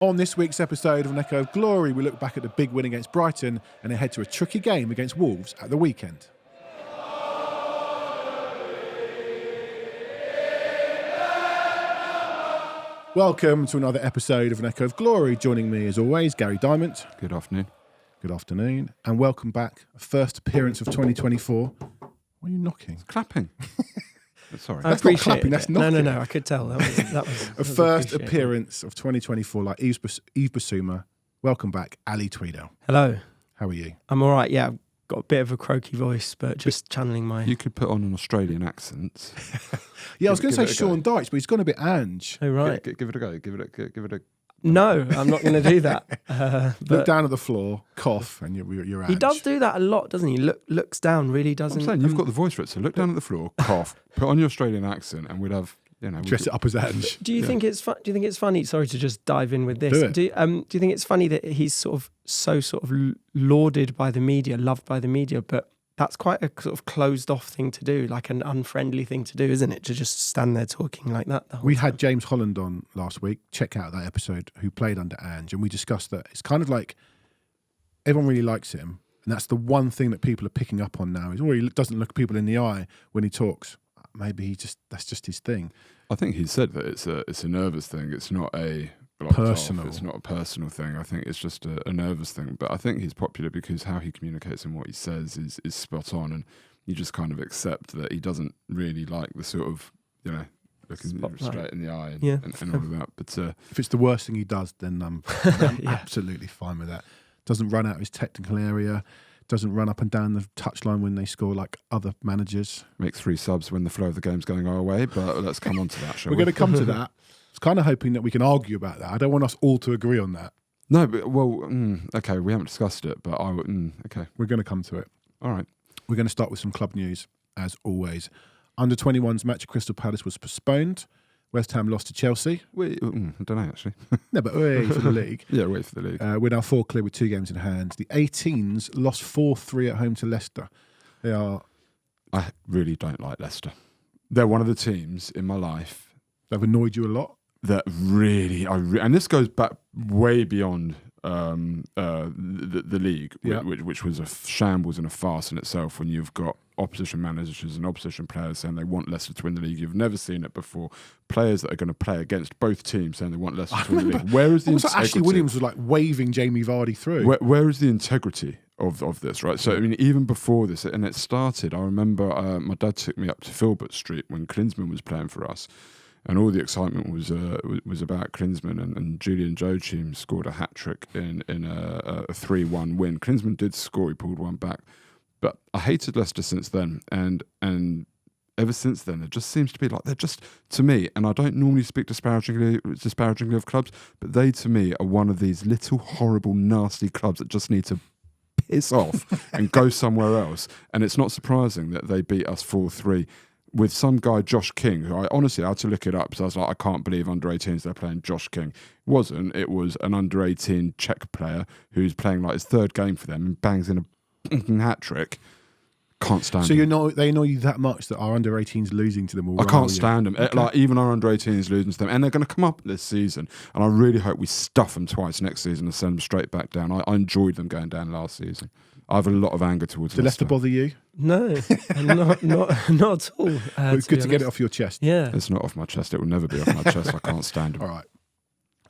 On this week's episode of An Echo of Glory, we look back at the big win against Brighton and head to a tricky game against Wolves at the weekend. Welcome to another episode of An Echo of Glory. Joining me as always, Gary Diamond. Good afternoon. Good afternoon. And welcome back. First appearance of 2024. Why are you knocking? It's clapping. Sorry. That's not clapping, that's knocking. No, I could tell. That was A first appearance of 2024, like Yves Bissouma. Welcome back, Ali Tweedale. Hello. How are you? I'm all right, yeah. I've got a bit of a croaky voice, but just channeling my... You could put on an Australian accent. Yeah, I was going to say Sean Dykes, but he's gone a bit Ange. Oh, right. Give it a go. Give it a... No, I'm not going to do that. Look down at the floor, cough, and you're Ange. He does do that a lot, doesn't he? Looks down, really doesn't. I'm saying, you've got the voice for it, so look down at the floor, cough, put on your Australian accent, and we'd have... Dress it up as Ange. Do you think it's Do you think it's funny? Sorry to just dive in with this. Do it. Do you think it's funny that he's so lauded by the media, loved by the media, but that's quite a sort of closed off thing to do, like an unfriendly thing to do, isn't it? To just stand there talking like that. We had James Holland on last week. Check out that episode. Who played under Ange, and we discussed that it's kind of like everyone really likes him, and that's the one thing that people are picking up on now. He doesn't look people in the eye when he talks. Maybe that's just his thing. I think he said that it's a nervous thing. It's not a personal. It's not a personal thing. I think it's just a nervous thing. But I think he's popular because how he communicates and what he says is spot on, and you just kind of accept that he doesn't really like the sort of looking straight in the eye and all of that. But if it's the worst thing he does, then I'm absolutely fine with that. Doesn't run out of his technical area. Doesn't run up and down the touchline when they score like other managers. Makes 3 subs when the flow of the game's going our way, but let's come on to that, shall we? We're going to come to that. I was kind of hoping that we can argue about that. I don't want us all to agree on that. No, but, okay, we haven't discussed it, but okay. We're going to come to it. All right. We're going to start with some club news, as always. Under-21's match at Crystal Palace was postponed. West Ham lost to Chelsea. I don't know, actually. No, but wait for the league. Yeah, wait for the league. We're now 4 clear with 2 games in hand. The 18s lost 4-3 at home to Leicester. I really don't like Leicester. They're one of the teams in my life They've annoyed you a lot? that really, and this goes back way beyond the league, which was a shambles and a farce in itself when you've got opposition managers and opposition players saying they want Leicester to win the league. You've never seen it before. Players that are going to play against both teams saying they want Leicester to win the league. Where is the integrity? Ashley Williams was like waving Jamie Vardy through. Where is the integrity of this, right? So, I mean, even before this, and it started, I remember my dad took me up to Filbert Street when Klinsmann was playing for us. And all the excitement was about Klinsmann, and Julian Joachim scored a hat-trick in a 3-1 win. Klinsmann did score, he pulled one back. But I hated Leicester since then, and ever since then, it just seems to be like they're just, to me, and I don't normally speak disparagingly of clubs, but they, to me, are one of these little, horrible, nasty clubs that just need to piss off and go somewhere else. And it's not surprising that they beat us 4-3. With some guy, Josh King, who I honestly had to look it up, so I was like, I can't believe under-18s they're playing Josh King. It was an under-18 Czech player who's playing like his 3rd game for them and bangs in a hat-trick. Can't stand them. So they annoy you that much that our under-18s losing to them all. I can't stand them. Okay. Like, even our under-18s losing to them. And they're going to come up this season. And I really hope we stuff them twice next season and send them straight back down. I enjoyed them going down last season. I have a lot of anger towards Did Leicester bother you? No, not at all. It's good to get it off your chest. Yeah. It's not off my chest. It will never be off my chest. I can't stand them. All right.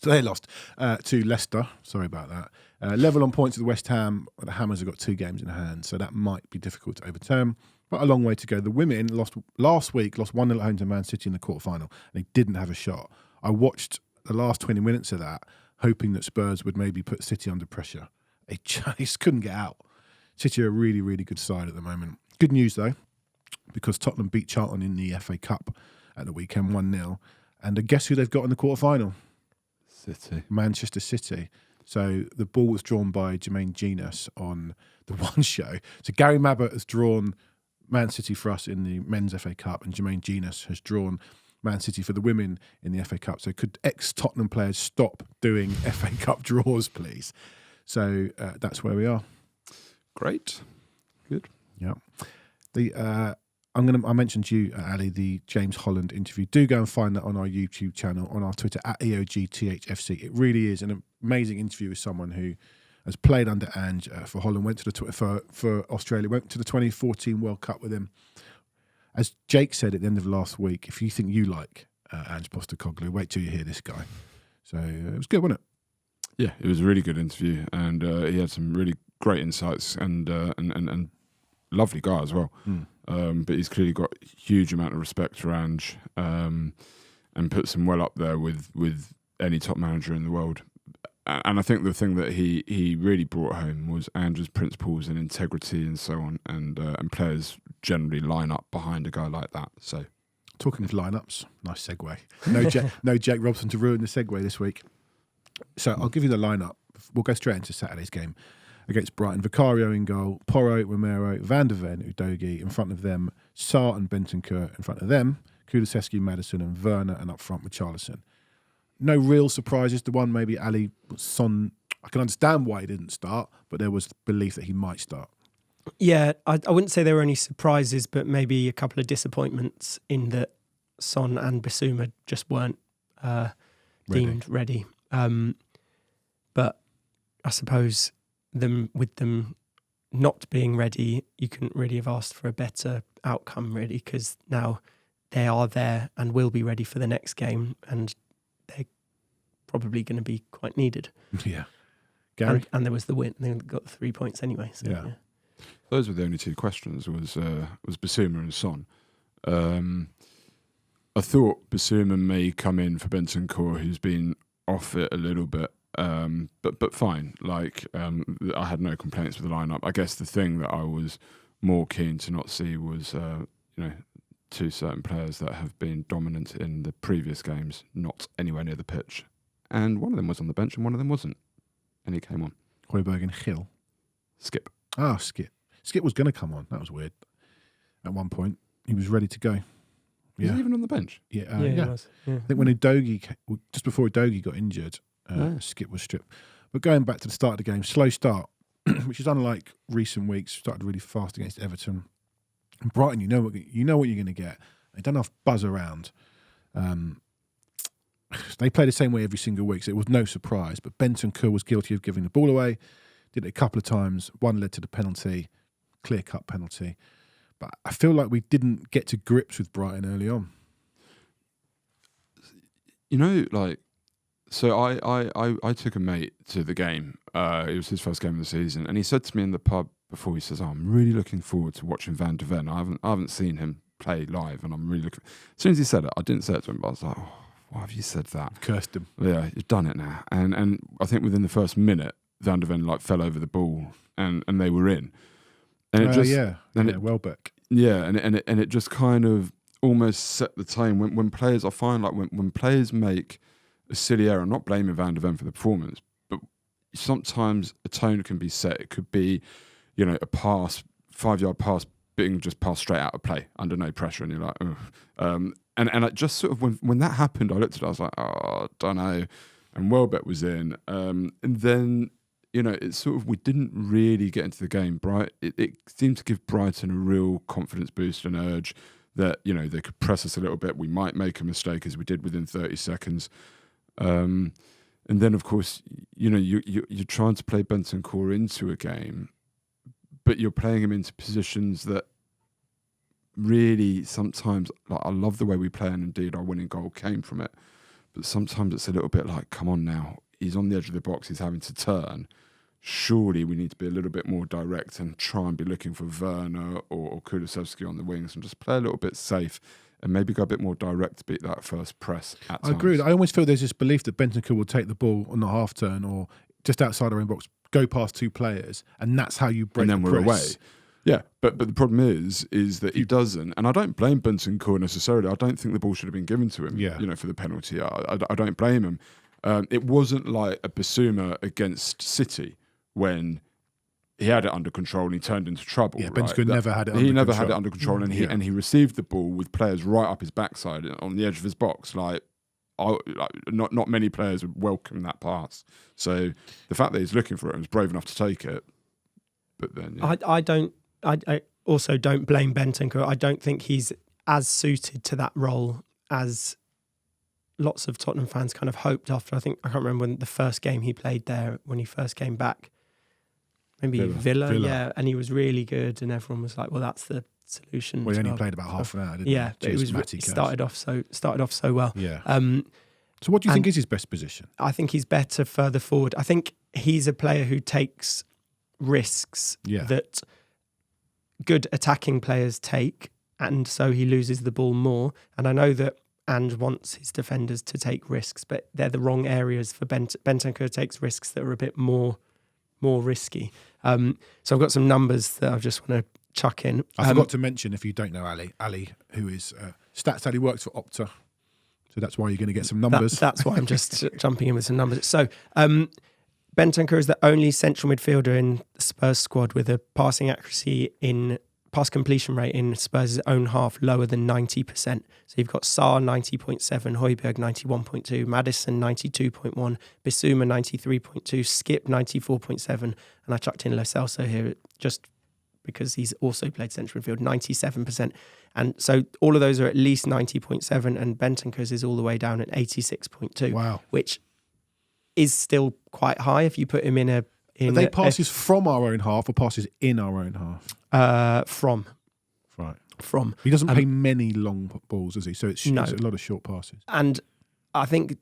So they lost to Leicester. Sorry about that. Level on points with West Ham. The Hammers have got 2 games in hand, so that might be difficult to overturn. But a long way to go. The women lost 1-0 at home to Man City in the quarterfinal, and they didn't have a shot. I watched the last 20 minutes of that, hoping that Spurs would maybe put City under pressure. They just couldn't get out. City are a really, really good side at the moment. Good news, though, because Tottenham beat Charlton in the FA Cup at the weekend 1-0. And guess who they've got in the quarterfinal? City. Manchester City. So the ball was drawn by Jermaine Genius on the One Show. So Gary Mabbott has drawn Man City for us in the Men's FA Cup, and Jermaine Genius has drawn Man City for the women in the FA Cup. So could ex-Tottenham players stop doing FA Cup draws, please? So that's where we are. Great. Good. Yeah. The I mentioned to you, Ali, the James Holland interview. Do go and find that on our YouTube channel, on our Twitter at EOGTHFC. It really is an amazing interview with someone who has played under Ange for Holland, went to the for Australia, went to the 2014 World Cup with him. As Jake said at the end of last week, if you think you like Ange Postecoglou, wait till you hear this guy. So it was good, wasn't it? Yeah, it was a really good interview, and he had some really great insights and lovely guy as well. But he's clearly got a huge amount of respect for Ange, and puts him well up there with any top manager in the world. And I think the thing that he really brought home was Ange's principles and integrity and so on, and players generally line up behind a guy like that. So, talking of lineups, nice segue. No Jake Robson to ruin the segue this week. So I'll give you the lineup. We'll go straight into Saturday's game against Brighton. Vicario in goal, Porro, Romero, Van der Ven, Udogie. In front of them, Sarr and Bentancur. In front of them, Kulusevski, Maddison and Werner, and up front with Richarlison. No real surprises. The one maybe Ali Son, I can understand why he didn't start, but there was belief that he might start. Yeah, I wouldn't say there were any surprises, but maybe a couple of disappointments in that Son and Bissouma just weren't deemed ready. But I suppose with them not being ready, you couldn't really have asked for a better outcome, really, because now they are there and will be ready for the next game, and they're probably going to be quite needed. Yeah. Gary? And there was the win. They got the 3 points anyway. So, yeah. Those were the only two questions, was Bissouma and Son. I thought Bissouma may come in for Bentancur, who's been off it a little bit, but fine. I had no complaints with the lineup. I guess the thing that I was more keen to not see was, two certain players that have been dominant in the previous games, not anywhere near the pitch. And one of them was on the bench and one of them wasn't. And he came on. Højbjerg and Gil. Skip. Skip. Skip was going to come on. That was weird. At one point, he was ready to go. Yeah. Was he even on the bench? Yeah. He was. Yeah. I think when just before Udogie got injured, Skip was stripped. But going back to the start of the game, slow start, which is unlike recent weeks. Started really fast against Everton. And Brighton, you know what you're going to get. They don't have to buzz around. They play the same way every single week, so it was no surprise. But Bentancur was guilty of giving the ball away. Did it a couple of times. One led to the penalty, clear-cut penalty. But I feel like we didn't get to grips with Brighton early on. So I took a mate to the game. It was his first game of the season, and he said to me in the pub before, he says, I'm really looking forward to watching Van der Ven. I haven't seen him play live, and I'm really looking. As soon as he said it, I didn't say it to him, but I was like, why have you said that? Cursed him. Yeah, you've done it now. And I think within the first minute, Van der Ven fell over the ball, and they were in. And it just Welbeck. Yeah, and it just kind of almost set the tone. When players, I find when players make a silly error, I'm not blaming Van der Ven for the performance, but sometimes a tone can be set. It could be, a pass, 5-yard pass being just passed straight out of play under no pressure, and you're like, ugh. And I just sort of, when that happened, I looked at it, I was like, I don't know. And Welbeck was in. And then, it's sort of, we didn't really get into the game. It seemed to give Brighton a real confidence boost and urge that, they could press us a little bit. We might make a mistake, as we did within 30 seconds. And then, of course, you're trying to play Bentancur into a game, but you're playing him into positions that really sometimes, I love the way we play, and indeed our winning goal came from it, but sometimes it's a little bit like, come on now, he's on the edge of the box, he's having to turn. Surely we need to be a little bit more direct and try and be looking for Werner or Kulusevski on the wings and just play a little bit safe and maybe go a bit more direct to beat that first press at times. I agree. I almost feel there's this belief that Bentancur will take the ball on the half turn or just outside our own box, go past two players, and that's how you break the press. And then we're away. Yeah, but the problem is that he doesn't, and I don't blame Bentancur necessarily. I don't think the ball should have been given to him, for the penalty. I don't blame him. It wasn't like a Bissouma against City when he had it under control and he turned into trouble. Yeah, Bentancur never had it under control. He never had it under control, and he received the ball with players right up his backside on the edge of his box. Not many players would welcome that pass. So the fact that he's looking for it and was brave enough to take it, but then also don't blame Bentancur. I don't think he's as suited to that role as lots of Tottenham fans kind of hoped after. I can't remember when the first game he played there, when he first came back. Maybe Villa, yeah. And he was really good and everyone was like, well, that's the solution. Well, he only played about half an hour, didn't he? Yeah, but he started off so well. Yeah. So what do you think is his best position? I think he's better further forward. I think he's a player who takes risks that good attacking players take, and so he loses the ball more. And I know that Ange wants his defenders to take risks, but they're the wrong areas for Bentancur takes risks that are a bit more risky. So I've got some numbers that I just want to chuck in. I forgot to mention, if you don't know Ali, who is Stats Ali, works for Opta. So that's why you're going to get some numbers. That's why I'm just jumping in with some numbers. So Bentancur is the only central midfielder in the Spurs squad with a passing accuracy pass completion rate in Spurs' own half lower than 90%. So you've got Sarr 90.7, Højbjerg 91.2, Maddison 92.1, Bissouma 93.2, Skip 94.7, and I chucked in Lo Celso here just because he's also played central midfield, 97%. And so all of those are at least 90.7, and Bentancur's is all the way down at 86.2. Wow. Which is still quite high if you put him in a... Are they passes from our own half or passes in our own half? From. Right. From. He doesn't play many long balls, does he? So it's a lot of short passes. And I think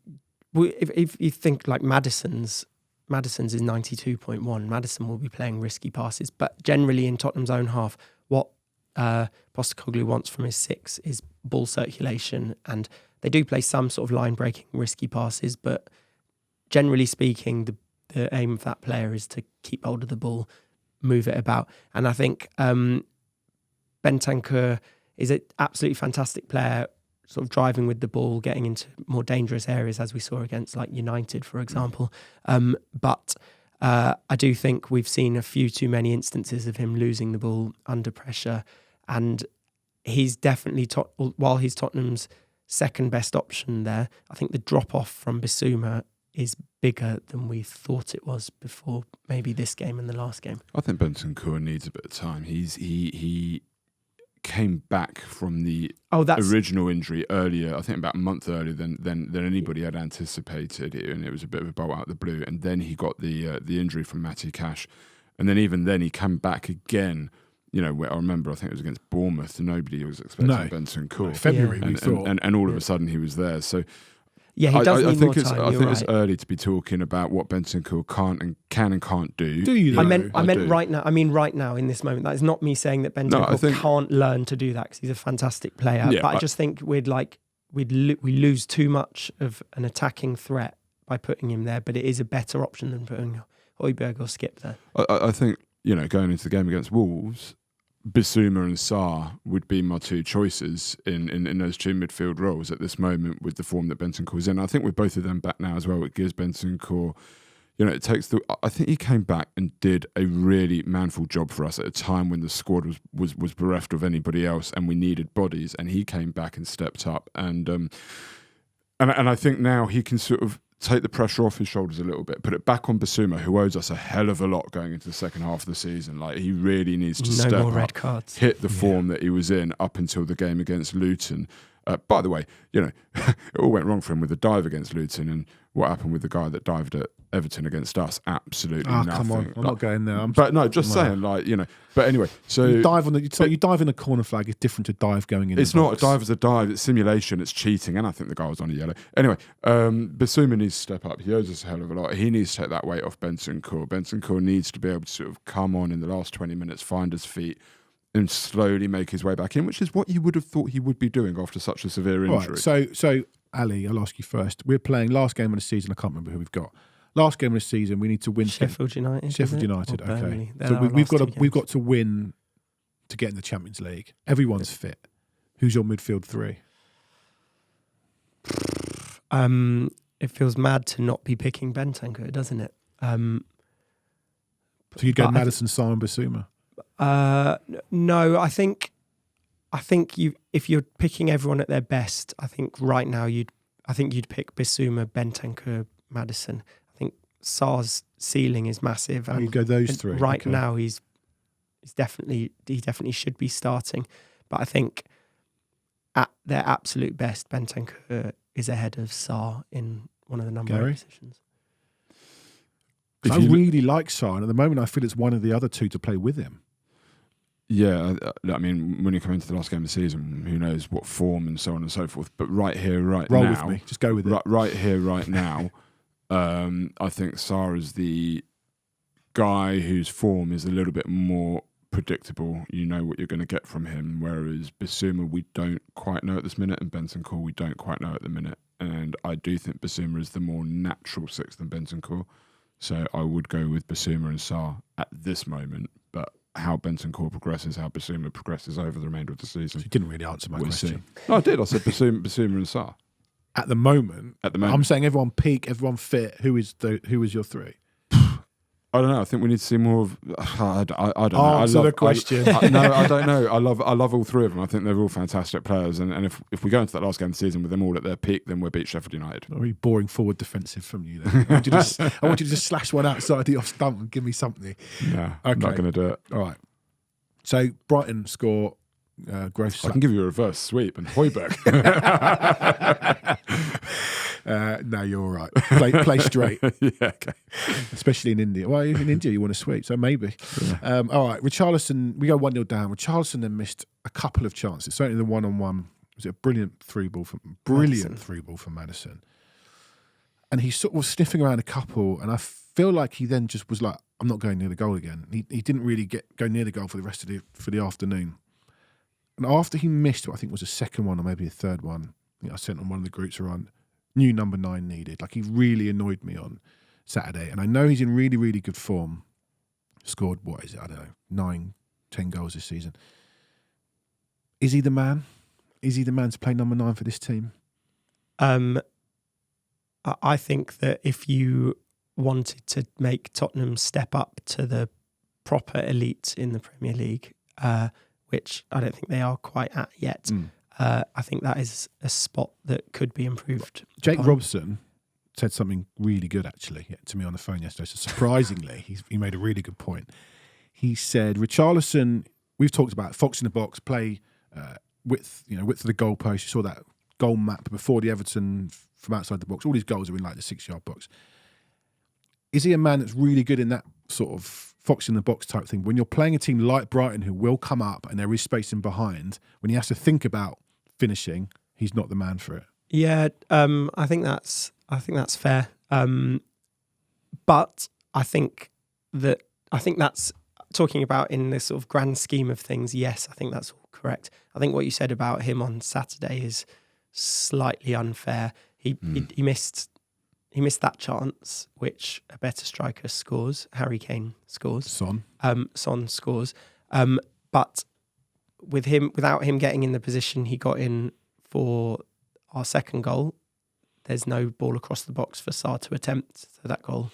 if you think like Maddison's is 92.1. Maddison will be playing risky passes, but generally in Tottenham's own half, what Postecoglou wants from his six is ball circulation, and they do play some sort of line-breaking risky passes, but generally speaking, the aim of that player is to keep hold of the ball, move it about. And I think Bentancur is an absolutely fantastic player, sort of driving with the ball, getting into more dangerous areas, as we saw against like United, for example. But I do think we've seen a few too many instances of him losing the ball under pressure. And he's definitely, while he's Tottenham's second best option there, I think the drop-off from Bissouma is bigger than we thought it was before maybe this game and the last game. I think Bentancur needs a bit of time. He came back from the original injury earlier, I think about a month earlier than anybody had anticipated, and it was a bit of a bolt out of the blue. And then he got the injury from Matty Cash, and then even then he came back again. You know, I remember, I think it was against Bournemouth, and nobody was expecting Bentancur. February, we thought, and all of a sudden he was there. So. Yeah, he does need more time. I think it's early to be talking about what Bentancur can and can't do. Do you? I meant right now. I mean, right now in this moment. That is not me saying that Bentancur can't learn to do that, because he's a fantastic player. Yeah, but I just think we lose too much of an attacking threat by putting him there. But it is a better option than putting Højbjerg or Skip there. I think, you know, going into the game against Wolves, Bissouma and Sarr would be my two choices in those two midfield roles at this moment with the form that Bentancur is in. I think with both of them back now as well, it gives Bentancur, you know, I think he came back and did a really manful job for us at a time when the squad was bereft of anybody else and we needed bodies, and he came back and stepped up, and I think now he can sort of take the pressure off his shoulders a little bit, put it back on Bissouma, who owes us a hell of a lot going into the second half of the season. Like, he really needs to step more red up, cards. hit the form that he was in up until the game against Luton. By the way, you know, it all went wrong for him with the dive against Luton, and what happened with the guy that dived at Everton against us? Absolutely nothing. Come on, I'm not going there. Saying, like, you know. But anyway, so you dive in a corner flag is different to dive going in. It's not a dive as a dive. It's simulation. It's cheating, and I think the guy was on a yellow. Anyway, Bissouma needs to step up. He owes us a hell of a lot. He needs to take that weight off Bentancur. Bentancur needs to be able to sort of come on in the last 20 minutes, find his feet, and slowly make his way back in, which is what you would have thought he would be doing after such a severe injury. Right, so Ali, I'll ask you first. We're playing last game of the season. I can't remember who we've got. Last game of the season, we need to win. Sheffield United. Sheffield United. Okay, so we've got to win to get in the Champions League. Everyone's fit. Who's your midfield three? It feels mad to not be picking Bentancur, doesn't it? So you'd go Maddison, Sarr, and Bissouma. No, I think if you're picking everyone at their best, I think right now you'd pick Bissouma, Bentancur, Maddison. I think Sarr's ceiling is massive. You go those three. Right now he's he definitely should be starting. But I think at their absolute best, Bentancur is ahead of Sarr in one of the number 8 positions. I really like Sarr, and at the moment I feel it's one of the other two to play with him. Yeah, I mean, when you come into the last game of the season, who knows what form and so on and so forth. But right here, right Roll now, with me. Just go with it. Right here, right now, I think Sarr is the guy whose form is a little bit more predictable. You know what you're going to get from him. Whereas Bissouma, we don't quite know at this minute, and Bentancur, we don't quite know at the minute. And I do think Bissouma is the more natural six than Bentancur. So I would go with Bissouma and Sarr at this moment. But how Bentancur progresses, how Bissouma progresses over the remainder of the season. So you didn't really answer my question. No, I did. I said Bissouma and Sarr. At the moment, I'm saying everyone peak, everyone fit. Who is your three? I don't know. I think we need to see more of. I don't know. Answer the question. No, I don't know. I love all three of them. I think they're all fantastic players. And if we go into that last game of the season with them all at their peak, then we'll beat Sheffield United. Very boring forward defensive from you there. I want you to just slash one outside the off stump and give me something. No, okay. I'm not going to do it. All right. So Brighton score gross. I can give you a reverse sweep and Højbjerg. No, you're all right. Play straight. Yeah, okay. Especially in India. Well, in India you want to sweep, so maybe. Yeah. All right, Richarlison, we go 1-0 down. Richarlison then missed a couple of chances. Certainly the one-on-one was a brilliant through ball from Maddison. And he sort of was sniffing around a couple, and I feel like he then just was like, I'm not going near the goal again. He didn't really go near the goal for the rest of the afternoon. And after he missed what I think was a second one or maybe a third one, I sent on one of the groups around, new number 9 needed. Like, he really annoyed me on Saturday. And I know he's in really, really good form. Scored, what is it? I don't know, 9-10 goals this season. Is he the man? Is he the man to play number 9 for this team? I think that if you wanted to make Tottenham step up to the proper elite in the Premier League, which I don't think they are quite at yet, I think that is a spot that could be improved. Jake Robson said something really good, actually, to me on the phone yesterday. So surprisingly, he made a really good point. He said, Richarlison, we've talked about Fox in the box, play width of the goalpost. You saw that goal map before the Everton from outside the box. All these goals are in like the 6-yard box. Is he a man that's really good in that sort of Fox in the box type thing? When you're playing a team like Brighton, who will come up and there is space in behind, when he has to think about finishing, he's not the man for it. Yeah, I think that's fair. But I think that's talking about in this sort of grand scheme of things. Yes, I think that's all correct. I think what you said about him on Saturday is slightly unfair. He missed that chance, which a better striker scores. Harry Kane scores. Son scores. But without him getting in the position he got in for our second goal, there's no ball across the box for Sarr to attempt. So that goal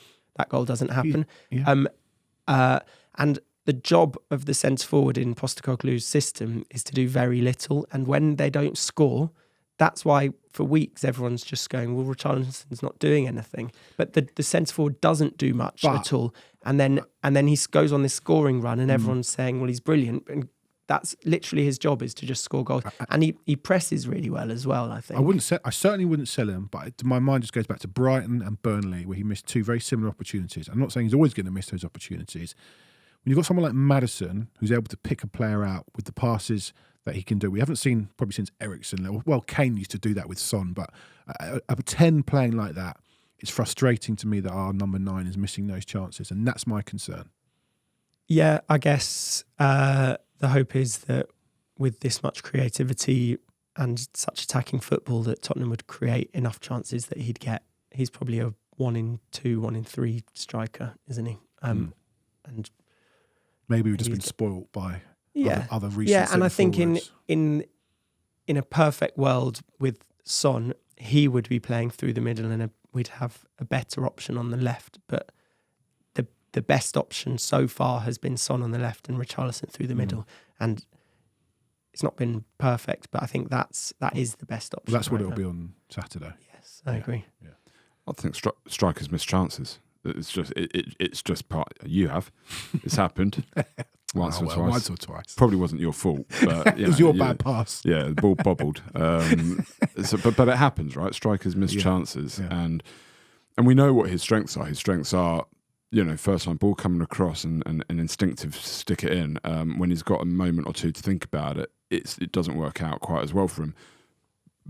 doesn't happen. Yeah. And the job of the centre forward in Postecoglou's system is to do very little. And when they don't score, that's why for weeks everyone's just going, well, Richarlison's not doing anything. But the centre forward doesn't do much at all. And then he goes on this scoring run and everyone's saying, well, he's brilliant. And that's literally his job, is to just score goals. And he presses really well as well, I think. I certainly wouldn't sell him, but my mind just goes back to Brighton and Burnley, where he missed 2 very similar opportunities. I'm not saying he's always going to miss those opportunities. When you've got someone like Maddison, who's able to pick a player out with the passes that he can do, we haven't seen probably since Eriksen. Well, Kane used to do that with Son, but a 10 playing like that, it's frustrating to me that our number 9 is missing those chances, and that's my concern. Yeah, I guess the hope is that with this much creativity and such attacking football, that Tottenham would create enough chances that he's probably a 1 in 2, 1 in 3 striker, isn't he? And maybe we've just been spoilt by other recent. Yeah, and I think forwards. in a perfect world with Son, he would be playing through the middle, and we'd have a better option on the left. But the best option so far has been Son on the left and Richarlison through the middle, and it's not been perfect. But I think that is the best option. Well, that's what it'll be on Saturday. Yes, I agree. Yeah. I think strikers miss chances. It's just part. You have. It's happened. once or twice. Once or twice. Probably wasn't your fault. But, It was your bad pass. Yeah, the ball bobbled. But it happens, right? Strikers miss chances, and we know what his strengths are. His strengths are, first time ball coming across and instinctive stick it in. When he's got a moment or two to think about it, it doesn't work out quite as well for him.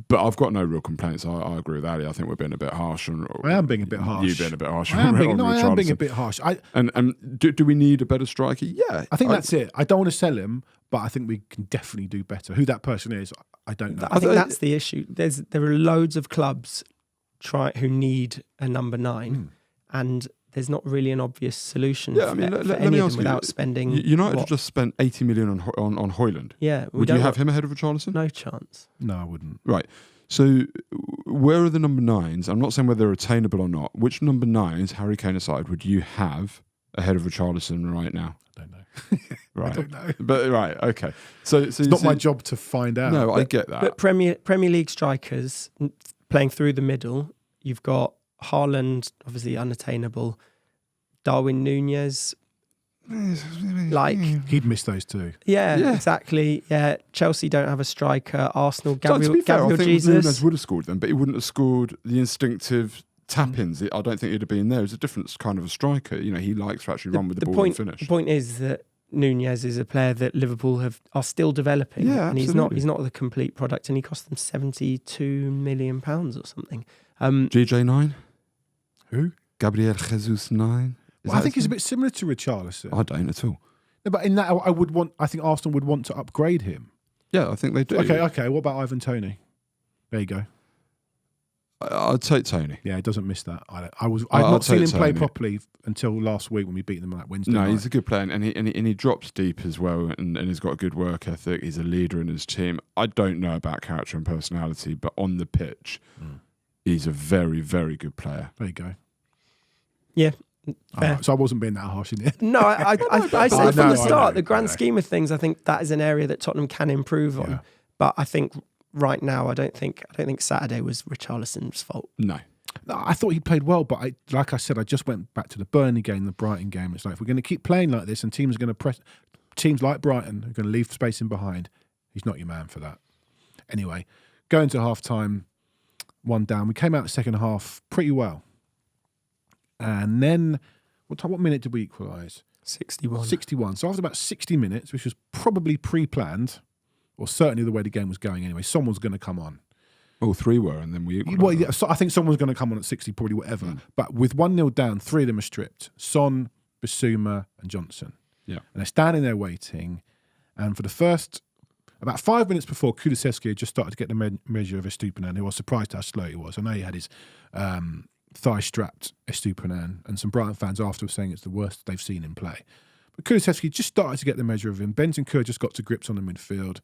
But I've got no real complaints. I agree with Ali. I think we're being a bit harsh. I am being a bit harsh. You being a bit harsh. I am being a bit harsh. And do we need a better striker? Yeah. I think that's it. I don't want to sell him, but I think we can definitely do better. Who that person is, I don't know. I think that's the issue. There are loads of clubs who need a number 9, and there's not really an obvious solution for any of them without spending. United have just spent 80 million on Højlund. Yeah, would you have him ahead of Richarlison? No chance. No, I wouldn't. Right. So where are the number 9s? I'm not saying whether they're attainable or not. Which number 9s, Harry Kane aside, would you have ahead of Richarlison right now? I don't know. Right. I don't know. But right, okay. So it's not my job to find out. No, I get that. But Premier League strikers playing through the middle, you've got Haaland, obviously unattainable. Darwin Núñez, he'd miss those two. Yeah, exactly. Yeah, Chelsea don't have a striker. Arsenal, Gabriel I think Jesus Núñez would have scored them, but he wouldn't have scored the instinctive tap-ins. I don't think he'd have been there. It's a different kind of a striker. He likes to actually run with the ball and finish. The point is that Núñez is a player that Liverpool are still developing, and he's not the complete product, and he cost them £72 million or something. GJ9? Who? Gabriel Jesus 9? I think he's a bit similar to Richarlison. I don't at all. No, but in that, I think Arsenal would want to upgrade him. Yeah, I think they do. Okay. What about Ivan Toney? There you go. I'd take Toney. Yeah, he doesn't miss that. I'd not seen him play properly until last week when we beat them that Wednesday night. He's a good player, and he drops deep as well, and he's got a good work ethic. He's a leader in his team. I don't know about character and personality, but on the pitch, he's a very, very good player. There you go. Yeah. So I wasn't being that harsh in it. No, I said from the start, the grand scheme of things, I think that is an area that Tottenham can improve on. But I think right now, I don't think Saturday was Richarlison's fault. No, I thought he played well, but like I said, I just went back to the Burnley game, the Brighton game. It's like, if we're going to keep playing like this and teams are going to press, teams like Brighton are going to leave space in behind, he's not your man for that. Anyway, going to half-time, 1 down. We came out the second half pretty well. And then, what minute did we equalise? 61. 61. So after about 60 minutes, which was probably pre-planned, or certainly the way the game was going anyway, someone's going to come on. All 3 were, and then we equalised. Well, yeah, so I think someone's going to come on at 60, probably whatever. But with 1-0 down, 3 of them are stripped. Son, Bissouma and Johnson. Yeah. And they're standing there waiting. And for the first, about 5 minutes before, Kulusevski had just started to get the measure of Estupiñán, who I was surprised how slow he was. I know he had his thigh-strapped Estupiñán, and some Brighton fans afterwards saying it's the worst they've seen him play. But Kulusevski just started to get the measure of him. Bentancur just got to grips on the midfield.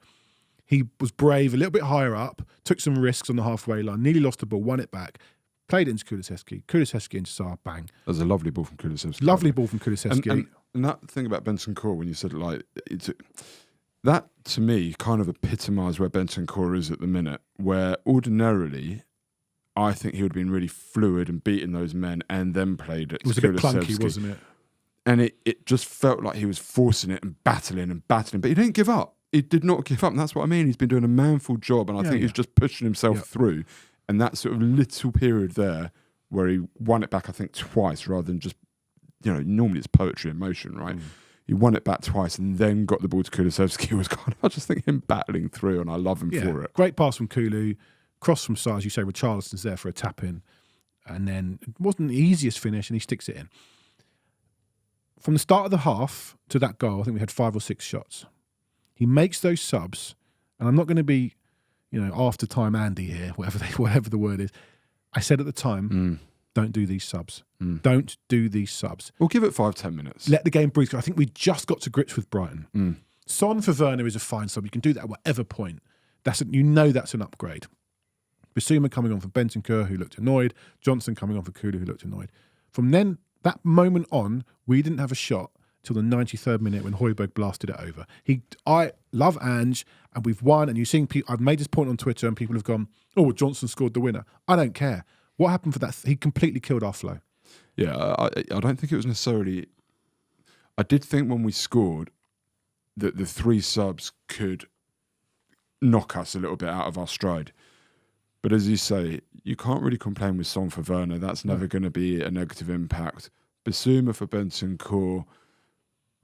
He was brave, a little bit higher up, took some risks on the halfway line, nearly lost the ball, won it back, played it into Kulusevski. Kulusevski into Sarr, bang. That was a lovely ball from Kulusevski. Lovely ball from Kulusevski. And that thing about Bentancur, when you said that to me kind of epitomised where Bentancur is at the minute, where ordinarily I think he would have been really fluid and beating those men and then played it. It was a bit clunky, wasn't it? And it just felt like he was forcing it and battling, but he didn't give up. He did not give up, and that's what I mean. He's been doing a manful job, and I think he's just pushing himself through. And that sort of little period there where he won it back, I think, twice, rather than just, normally it's poetry in motion, right? He won it back twice and then got the ball to Kulusevski. Was kind of, I just think him battling through, and I love him for it. Great pass from Kulu, cross from Sarr, as you say, Richarlison's there for a tap-in, and then it wasn't the easiest finish, and he sticks it in. From the start of the half to that goal, I think we had 5 or 6 shots. He makes those subs, and I'm not going to be, after time Andy here, whatever the word is. I said at the time, don't do these subs. Don't do these subs. We'll give it 5-10 minutes. Let the game breathe. I think we just got to grips with Brighton. Son for Werner is a fine sub. You can do that at whatever point. That's an upgrade. Bissouma coming on for Bentancur, who looked annoyed. Johnson coming on for Kulu, who looked annoyed. From then, that moment on, we didn't have a shot till the 93rd minute when Højbjerg blasted it over. I love Ange, and we've won, and you've seen people, I've made this point on Twitter, and people have gone, oh, well, Johnson scored the winner. I don't care. What happened for that? He completely killed our flow. Yeah, I don't think it was necessarily... I did think when we scored, the three subs could knock us a little bit out of our stride. But as you say, you can't really complain with Son for Werner. That's never going to be a negative impact. Bissouma for Bentancur.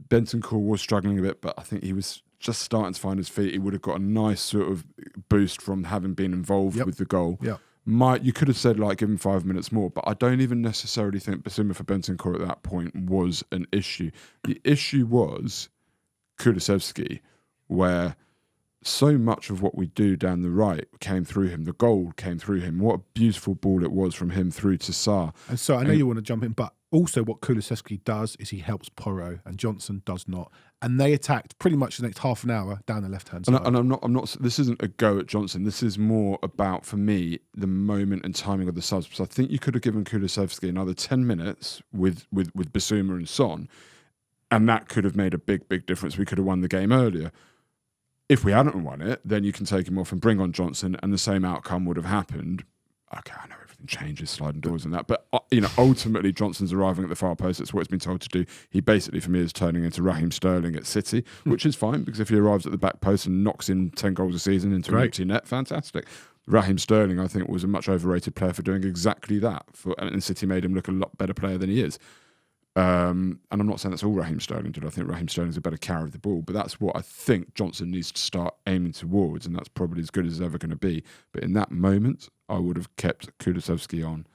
Bentancur was struggling a bit, but I think he was just starting to find his feet. He would have got a nice sort of boost from having been involved with the goal. Yeah. You could have said, like, give him 5 minutes more, but I don't even necessarily think Bissouma for Bentancur at that point was an issue. The issue was Kulusevski, where so much of what we do down the right came through him. The goal came through him. What a beautiful ball it was from him through to Sarr. And so I know you want to jump in, but also what Kulusevski does is he helps Porro, and Johnson does not. And they attacked pretty much the next half an hour down the left-hand side. And I'm not. This isn't a go at Johnson. This is more about, for me, the moment and timing of the subs. Because I think you could have given Kulusevski another 10 minutes with Bissouma and Son, and that could have made a big, big difference. We could have won the game earlier. If we hadn't won it, then you can take him off and bring on Johnson, and the same outcome would have happened. Okay, I know everything changes, sliding doors and that, but ultimately Johnson's arriving at the far post. That's what it's been told to do. He basically, for me, is turning into Raheem Sterling at City, which is fine, because if he arrives at the back post and knocks in 10 goals a season into an empty net, fantastic. Raheem Sterling, I think, was a much overrated player for doing exactly that, and City made him look a lot better player than he is. And I'm not saying that's all Raheem Sterling did. I think Raheem Sterling's a better carrier of the ball, but that's what I think Johnson needs to start aiming towards, and that's probably as good as it's ever going to be. But in that moment, I would have kept Kulusevski on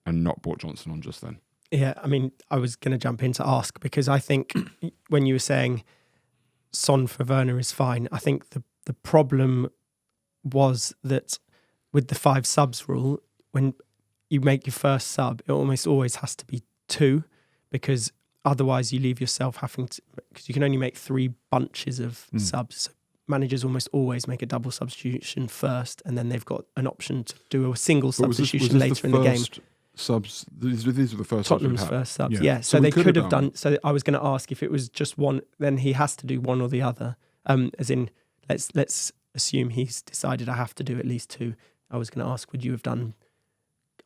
and not brought Johnson on just then. Yeah, I mean, I was going to jump in to ask, because I think when you were saying Son for Werner is fine, I think the problem was that with the 5 subs rule, when you make your first sub, it almost always has to be 2. Because otherwise you leave yourself having to, because you can only make 3 bunches of subs. So managers almost always make a double substitution first, and then they've got an option to do a single substitution later in the game. Subs. These were the first. Tottenham's subs first subs. Yeah. So they could have done. So I was going to ask, if it was just one, then he has to do one or the other. As in, let's assume he's decided I have to do at least 2. I was going to ask, would you have done?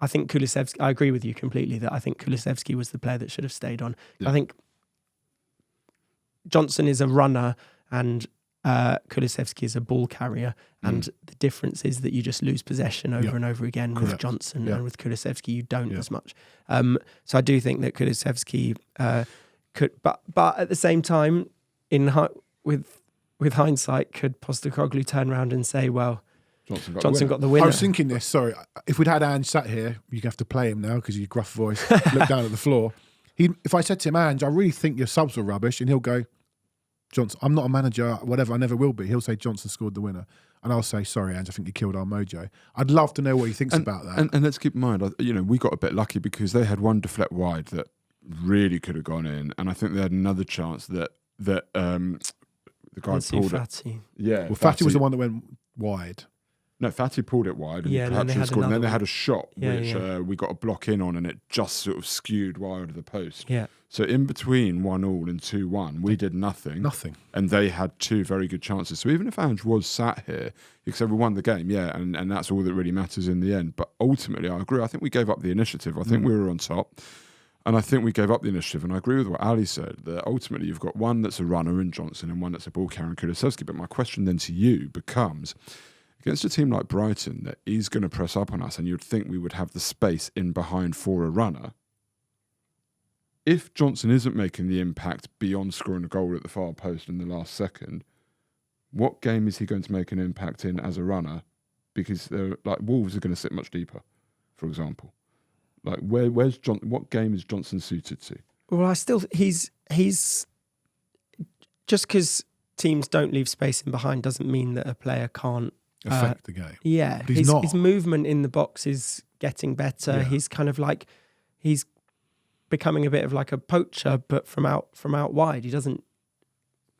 I think Kulusevski, I agree with you completely that I think Kulusevski was the player that should have stayed on. Yeah. I think Johnson is a runner and Kulusevski is a ball carrier. And the difference is that you just lose possession over and over again with Johnson, and with Kulusevski you don't as much. So I do think that Kulusevski could, but at the same time, with hindsight, could Postecoglou turn around and say, well, Johnson got the winner. I was thinking this, sorry. If we'd had Ange sat here, you'd have to play him now because your gruff voice, look down at the floor. If I said to him, Ange, I really think your subs were rubbish, and he'll go, Johnson, I'm not a manager, whatever, I never will be. He'll say Johnson scored the winner. And I'll say, sorry, Ange, I think you killed our mojo. I'd love to know what he thinks about that. And let's keep in mind, we got a bit lucky because they had one deflect wide that really could have gone in. And I think they had another chance that the guy pulled it. Yeah. Well, Fati was the one that went wide. No, Fati pulled it wide, and perhaps he scored. And then they had a shot which we got a block in on, and it just sort of skewed wide of the post. Yeah. So in between 1-1 and 2-1, we did nothing. Nothing. And they had 2 very good chances. So even if Ange was sat here, except we won the game, and that's all that really matters in the end. But ultimately, I agree. I think we gave up the initiative. I think we were on top. And I think we gave up the initiative. And I agree with what Ali said, that ultimately you've got one that's a runner in Johnson and one that's a ball carrier in Kulusevski. But my question then to you becomes, against a team like Brighton that is going to press up on us, and you'd think we would have the space in behind for a runner, if Johnson isn't making the impact beyond scoring a goal at the far post in the last second, what game is he going to make an impact in as a runner? Because Wolves are going to sit much deeper, for example. Like where's John? What game is Johnson suited to? Well, he's just because teams don't leave space in behind doesn't mean that a player can't affect the game. Yeah, his movement in the box is getting better. Yeah. He's kind of like he's becoming a bit of like a poacher, but from out wide. He doesn't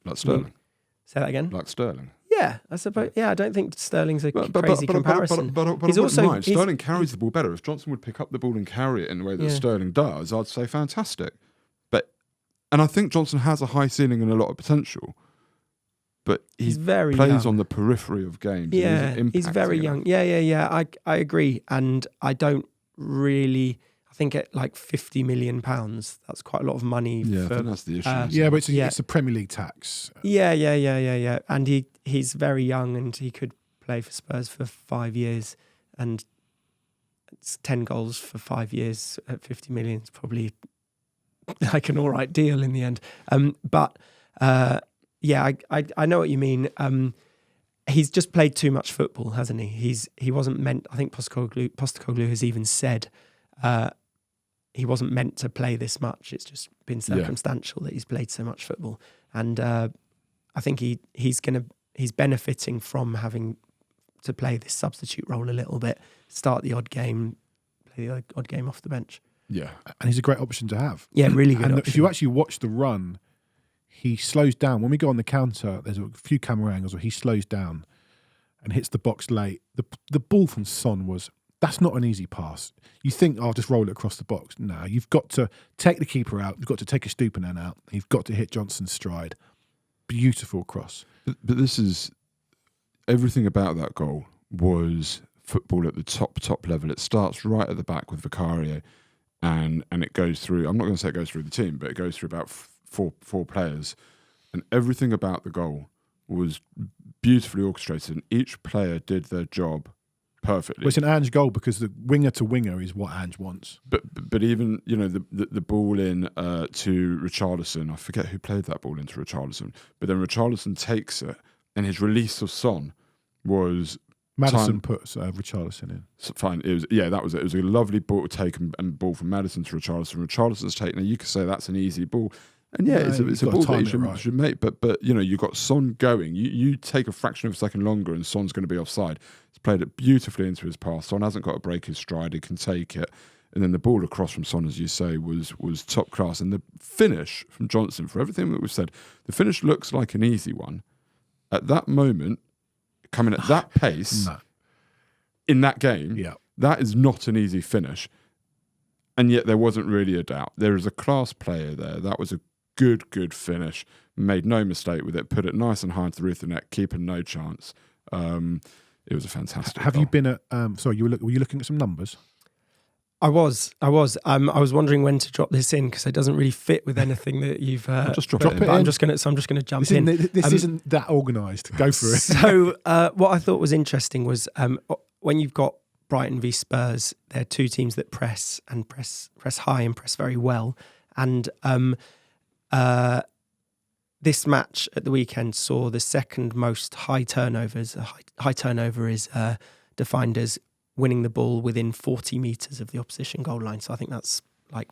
like Sterling. Say that again. Like Sterling. Yeah, I suppose. Yeah, I don't think Sterling's a crazy comparison. But he's also Sterling carries the ball better. If Johnson would pick up the ball and carry it in the way that Sterling does, I'd say fantastic. And I think Johnson has a high ceiling and a lot of potential. But he's very plays young. On the periphery of games. Yeah, he's very young. Yeah. I agree, and I I think at like £50 million, that's quite a lot of money. Yeah, I for, think that's the issue. Yeah, but it's a Premier League tax. Yeah. And he's very young, and he could play for Spurs for 5 years, and it's 10 goals for 5 years at 50 million. It's probably like an all right deal in the end. I know what you mean. He's just played too much football, hasn't he? He wasn't meant. I think Postecoglou has even said he wasn't meant to play this much. It's just been circumstantial that he's played so much football, and I think he's benefiting from having to play this substitute role a little bit, start the odd game, play the odd game off the bench. Yeah, and he's a great option to have. Yeah, really good. And option. if you actually watch the run, he slows down. When we go on the counter, there's a few camera angles where he slows down and hits the box late. The ball from Son that's not an easy pass. You think, I'll just roll it across the box. No, you've got to take the keeper out. You've got to take a Stupinan out. You've got to hit Johnson's stride. Beautiful cross. but this is everything about that goal was football at the top level. It starts right at the back with Vicario, and it goes through. I'm not going to say it goes through the team, but it goes through about four players, and everything about the goal was beautifully orchestrated, and each player did their job perfectly. Well, it's an Ange goal because the winger to winger is what Ange wants. But even the ball in to Richarlison, I forget who played that ball into Richarlison, but then Richarlison takes it, and his release of Son was Maddison puts Richarlison in. Fine, it was that was it. It was a lovely ball to take and ball from Maddison to Richarlison. Richarlison's taken it. You could say that's an easy ball. And it's a ball that you should make, but you've got Son going. You take a fraction of a second longer, and Son's going to be offside. He's played it beautifully into his pass. Son hasn't got to break his stride; he can take it. And then the ball across from Son, as you say, was top class. And the finish from Johnson, for everything that we've said, the finish looks like an easy one. At that moment, coming at that pace in that game, that is not an easy finish. And yet there wasn't really a doubt. There is a class player there. That was a good finish. Made no mistake with it. Put it nice and high into the roof of the net, keeping no chance. It was a fantastic Have goal. you been at... were you looking at some numbers? I was wondering when to drop this in because it doesn't really fit with anything that you've. Just drop it in. I'm just going to jump in. This isn't that organised. Go for it. So what I thought was interesting was when you've got Brighton v Spurs, they're two teams that press high and press very well, and this match at the weekend saw the second most high turnovers. High turnover is defined as winning the ball within 40 metres of the opposition goal line. So I think that's like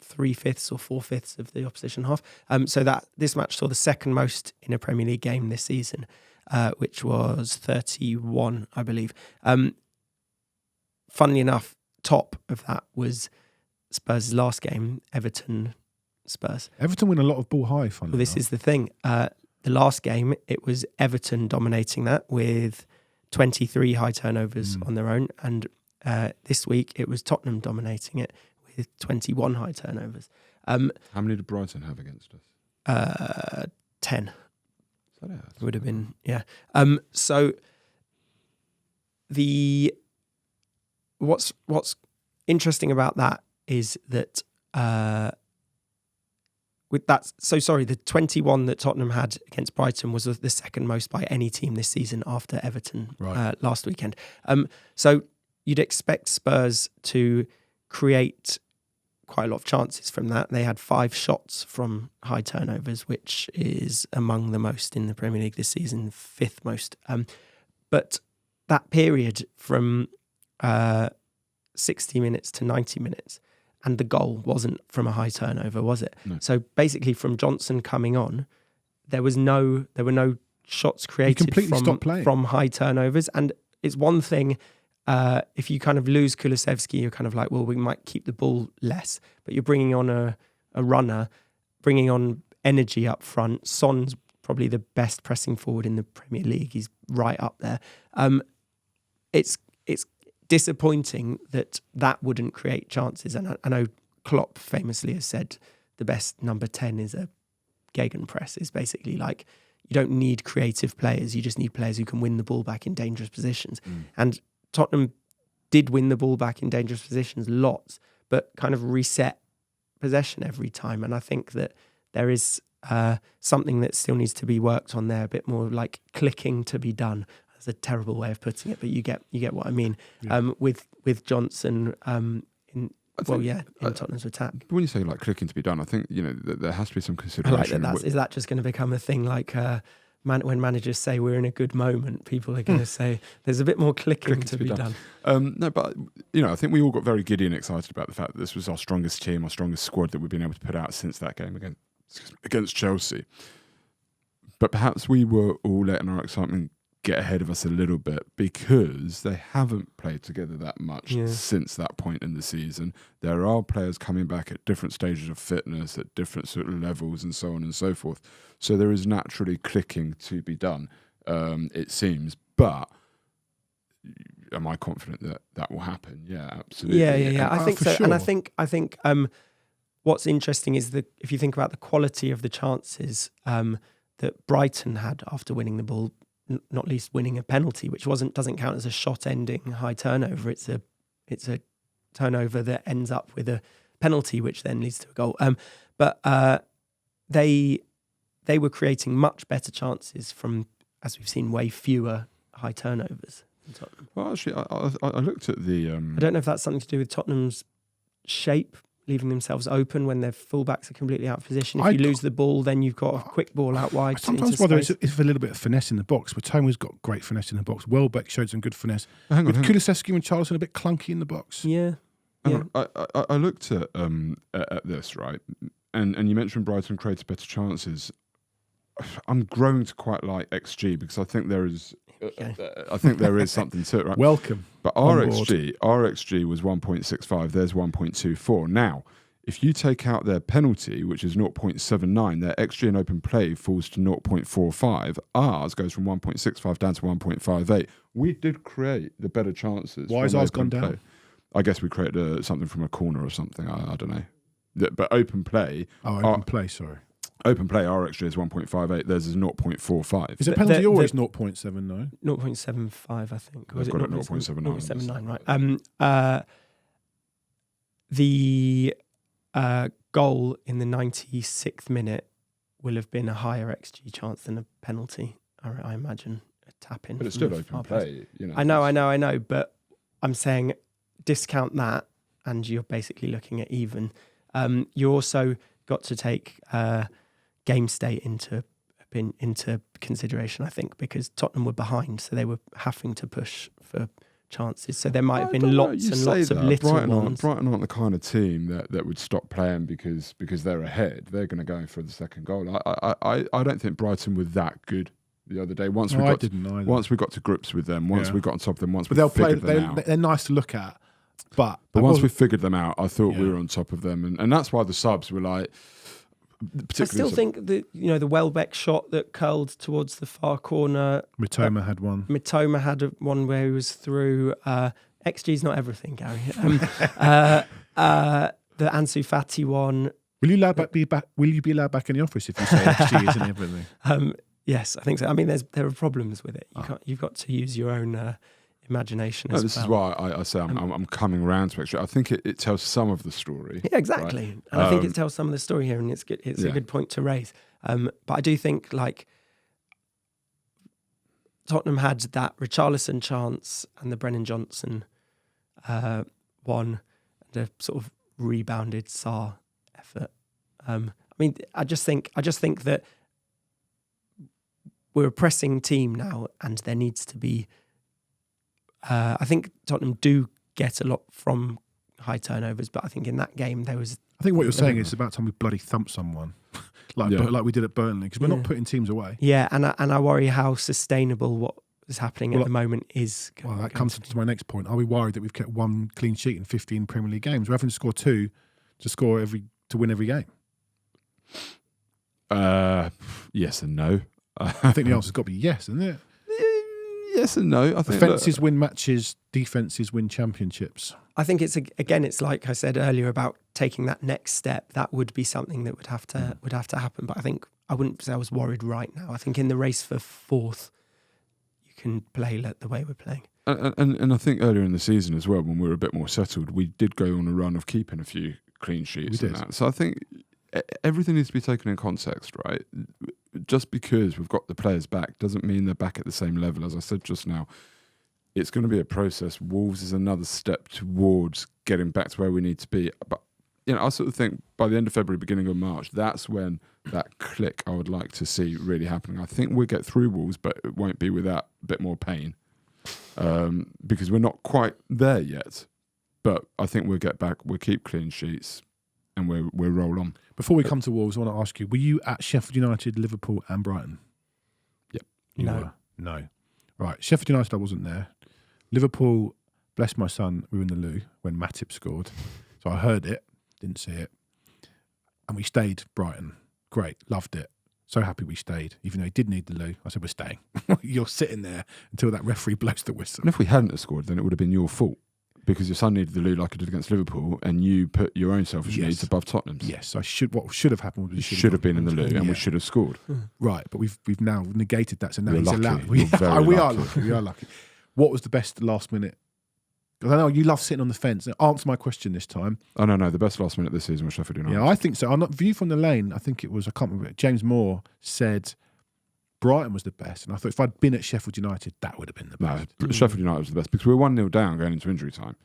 3/5 or 4/5 of the opposition half. So that this match saw the second most in a Premier League game this season, which was 31, I believe. Funnily enough, top of that was Spurs' last game, Everton-Spurs. Everton win a lot of ball high, Well, this is the thing. The last game, it was Everton dominating that with 23 high turnovers on their own. And this week, it was Tottenham dominating it with 21 high turnovers. How many did Brighton have against us? 10. So, yeah, It would have been, yeah. So what's interesting about that is that the 21 that Tottenham had against Brighton was the second most by any team this season after Everton last weekend. So you'd expect Spurs to create quite a lot of chances from that. They had 5 shots from high turnovers, which is among the most in the Premier League this season, 5th most. But that period from 60 minutes to 90 minutes, and the goal wasn't from a high turnover, was it? No. So basically, from Johnson coming on, there were no shots created from high turnovers. And it's one thing if you kind of lose Kulusevski, you're kind of like, well, we might keep the ball less, but you're bringing on a runner, bringing on energy up front. Son's probably the best pressing forward in the Premier League. He's right up there. It's disappointing that wouldn't create chances. And I know Klopp famously has said the best number 10 is a gegenpress. It's basically like you don't need creative players. You just need players who can win the ball back in dangerous positions. And Tottenham did win the ball back in dangerous positions lots, but kind of reset possession every time. And I think that there is something that still needs to be worked on there, a bit more like clicking to be done. That's a terrible way of putting it, but you get what I mean. Yeah. With Johnson in Tottenham's attack. But when you say like clicking to be done, I think there has to be some I consideration. like that. Is that just going to become a thing like when managers say we're in a good moment, people are going to say there's a bit more clicking to be done. No, but I think we all got very giddy and excited about the fact that this was our strongest team, our strongest squad that we've been able to put out since that game against Chelsea. But perhaps we were all letting our excitement get ahead of us a little bit because they haven't played together that much since that point in the season. There are players coming back at different stages of fitness, at different sort of levels and so on and so forth. So there is naturally clicking to be done, it seems. But am I confident that will happen? Yeah, absolutely. Yeah. I think so. Sure. And I think what's interesting is that if you think about the quality of the chances that Brighton had after winning the ball, not least winning a penalty, which doesn't count as a shot-ending high turnover. It's a turnover that ends up with a penalty, which then leads to a goal. But they were creating much better chances from, as we've seen, way fewer high turnovers than Tottenham. Well, actually, I looked at the. I don't know if that's something to do with Tottenham's shape, leaving themselves open when their fullbacks are completely out of position. If you lose the ball, then you've got a quick ball out wide. Sometimes whether it's a little bit of finesse in the box, but Toma's got great finesse in the box. Welbeck showed some good finesse. With Kulusevski and Charleston a bit clunky in the box. Yeah. I looked at this, right, and you mentioned Brighton created better chances. I'm growing to quite like XG because I think there is. I think there is something to it, right? Welcome. But our XG was 1.65. There's 1.24. Now, if you take out their penalty, which is 0.79, their XG in open play falls to 0.45. Ours goes from 1.65 down to 1.58. We did create the better chances. Why has ours gone down? I guess we created something from a corner or something. I don't know. But open play. Sorry. Open play, our XG is 1.58. Theirs is 0.45. Is a penalty always 0.79? 0.75, I think. I've got it 0.79. 0.79, right. The goal in the 96th minute will have been a higher XG chance than a penalty, I imagine. A tap-in. But it's still open play. I know. But I'm saying discount that and you're basically looking at even. You also got to take... game state into consideration, I think, because Tottenham were behind, so they were having to push for chances. So there might have been lots and lots of little ones. Brighton aren't the kind of team that would stop playing because they're ahead. They're going to go for the second goal. I don't think Brighton were that good the other day. Once we got to grips with them, once we got on top of them, once we figured them out. They're nice to look at, but once we figured them out, I thought we were on top of them, and that's why the subs were like. I still think that the Welbeck shot that curled towards the far corner. Mitoma had one. Mitoma had one where he was through. XG's not everything, Gary. The Ansu Fati one. Will you be allowed back in the office if you say XG isn't everything? Yes, I think so. I mean, there are problems with it. You've got to use your own imagination as well. This is why I say I'm coming around to XG. I think it tells some of the story. Yeah, exactly. Right? And I think it tells some of the story here, and it's good. It's a good point to raise. But I do think like Tottenham had that Richarlison chance and the Brennan Johnson one, and a sort of rebounded Sarr effort. I mean, I just think that we're a pressing team now, and there needs to be. I think Tottenham do get a lot from high turnovers, but I think in that game there was. I think what you're saying is it's about time we bloody thump someone, like we did at Burnley, because we're not putting teams away. Yeah, and I worry how sustainable what is happening at the moment is. Well, that comes to my next point. Are we worried that we've kept one clean sheet in 15 Premier League games? We're having to score two to win every game. Yes and no. I think the answer's got to be yes, isn't it? Yes and no. I think offences win matches, defences win championships. I think it's like I said earlier about taking that next step. That would be something that would have to happen. But I think I wouldn't say I was worried right now. I think in the race for fourth, can play the way we're playing. And I think earlier in the season as well, when we were a bit more settled, we did go on a run of keeping a few clean sheets and that. So I think everything needs to be taken in context, right? Just because we've got the players back doesn't mean they're back at the same level. As I said just now, it's going to be a process. Wolves is another step towards getting back to where we need to be. But I sort of think by the end of February, beginning of March, that's when that click I would like to see really happening. I think we'll get through Wolves, but it won't be without a bit more pain. Because we're not quite there yet, but I think we'll get back. We'll keep clean sheets, and we'll roll on. Before we come to Wolves, I want to ask you: were you at Sheffield United, Liverpool, and Brighton? Yep. No. Right, Sheffield United, I wasn't there. Liverpool, bless my son, we were in the loo when Matip scored, so I heard it, didn't see it, and we stayed. Brighton, great, loved it. So happy we stayed, even though he did need the loo. I said, we're staying. You're sitting there until that referee blows the whistle. And if we hadn't have scored, then it would have been your fault because your son needed the loo like he did against Liverpool, and you put your own selfish needs above Tottenham's. Yes, what should have happened was we should have been in the loo, and we should have scored. Right, but we've now negated that, so now he's lucky. allowed. We are lucky. We are lucky. What was the best last minute? Because I know you love sitting on the fence. Now, answer my question this time. Oh, no. The best last minute this season was Sheffield United. Yeah, I think so. On View from the Lane, I think it was, I can't remember, James Moore said Brighton was the best. And I thought if I'd been at Sheffield United, that would have been the best. No, Sheffield United was the best because we were 1-0 down going into injury time.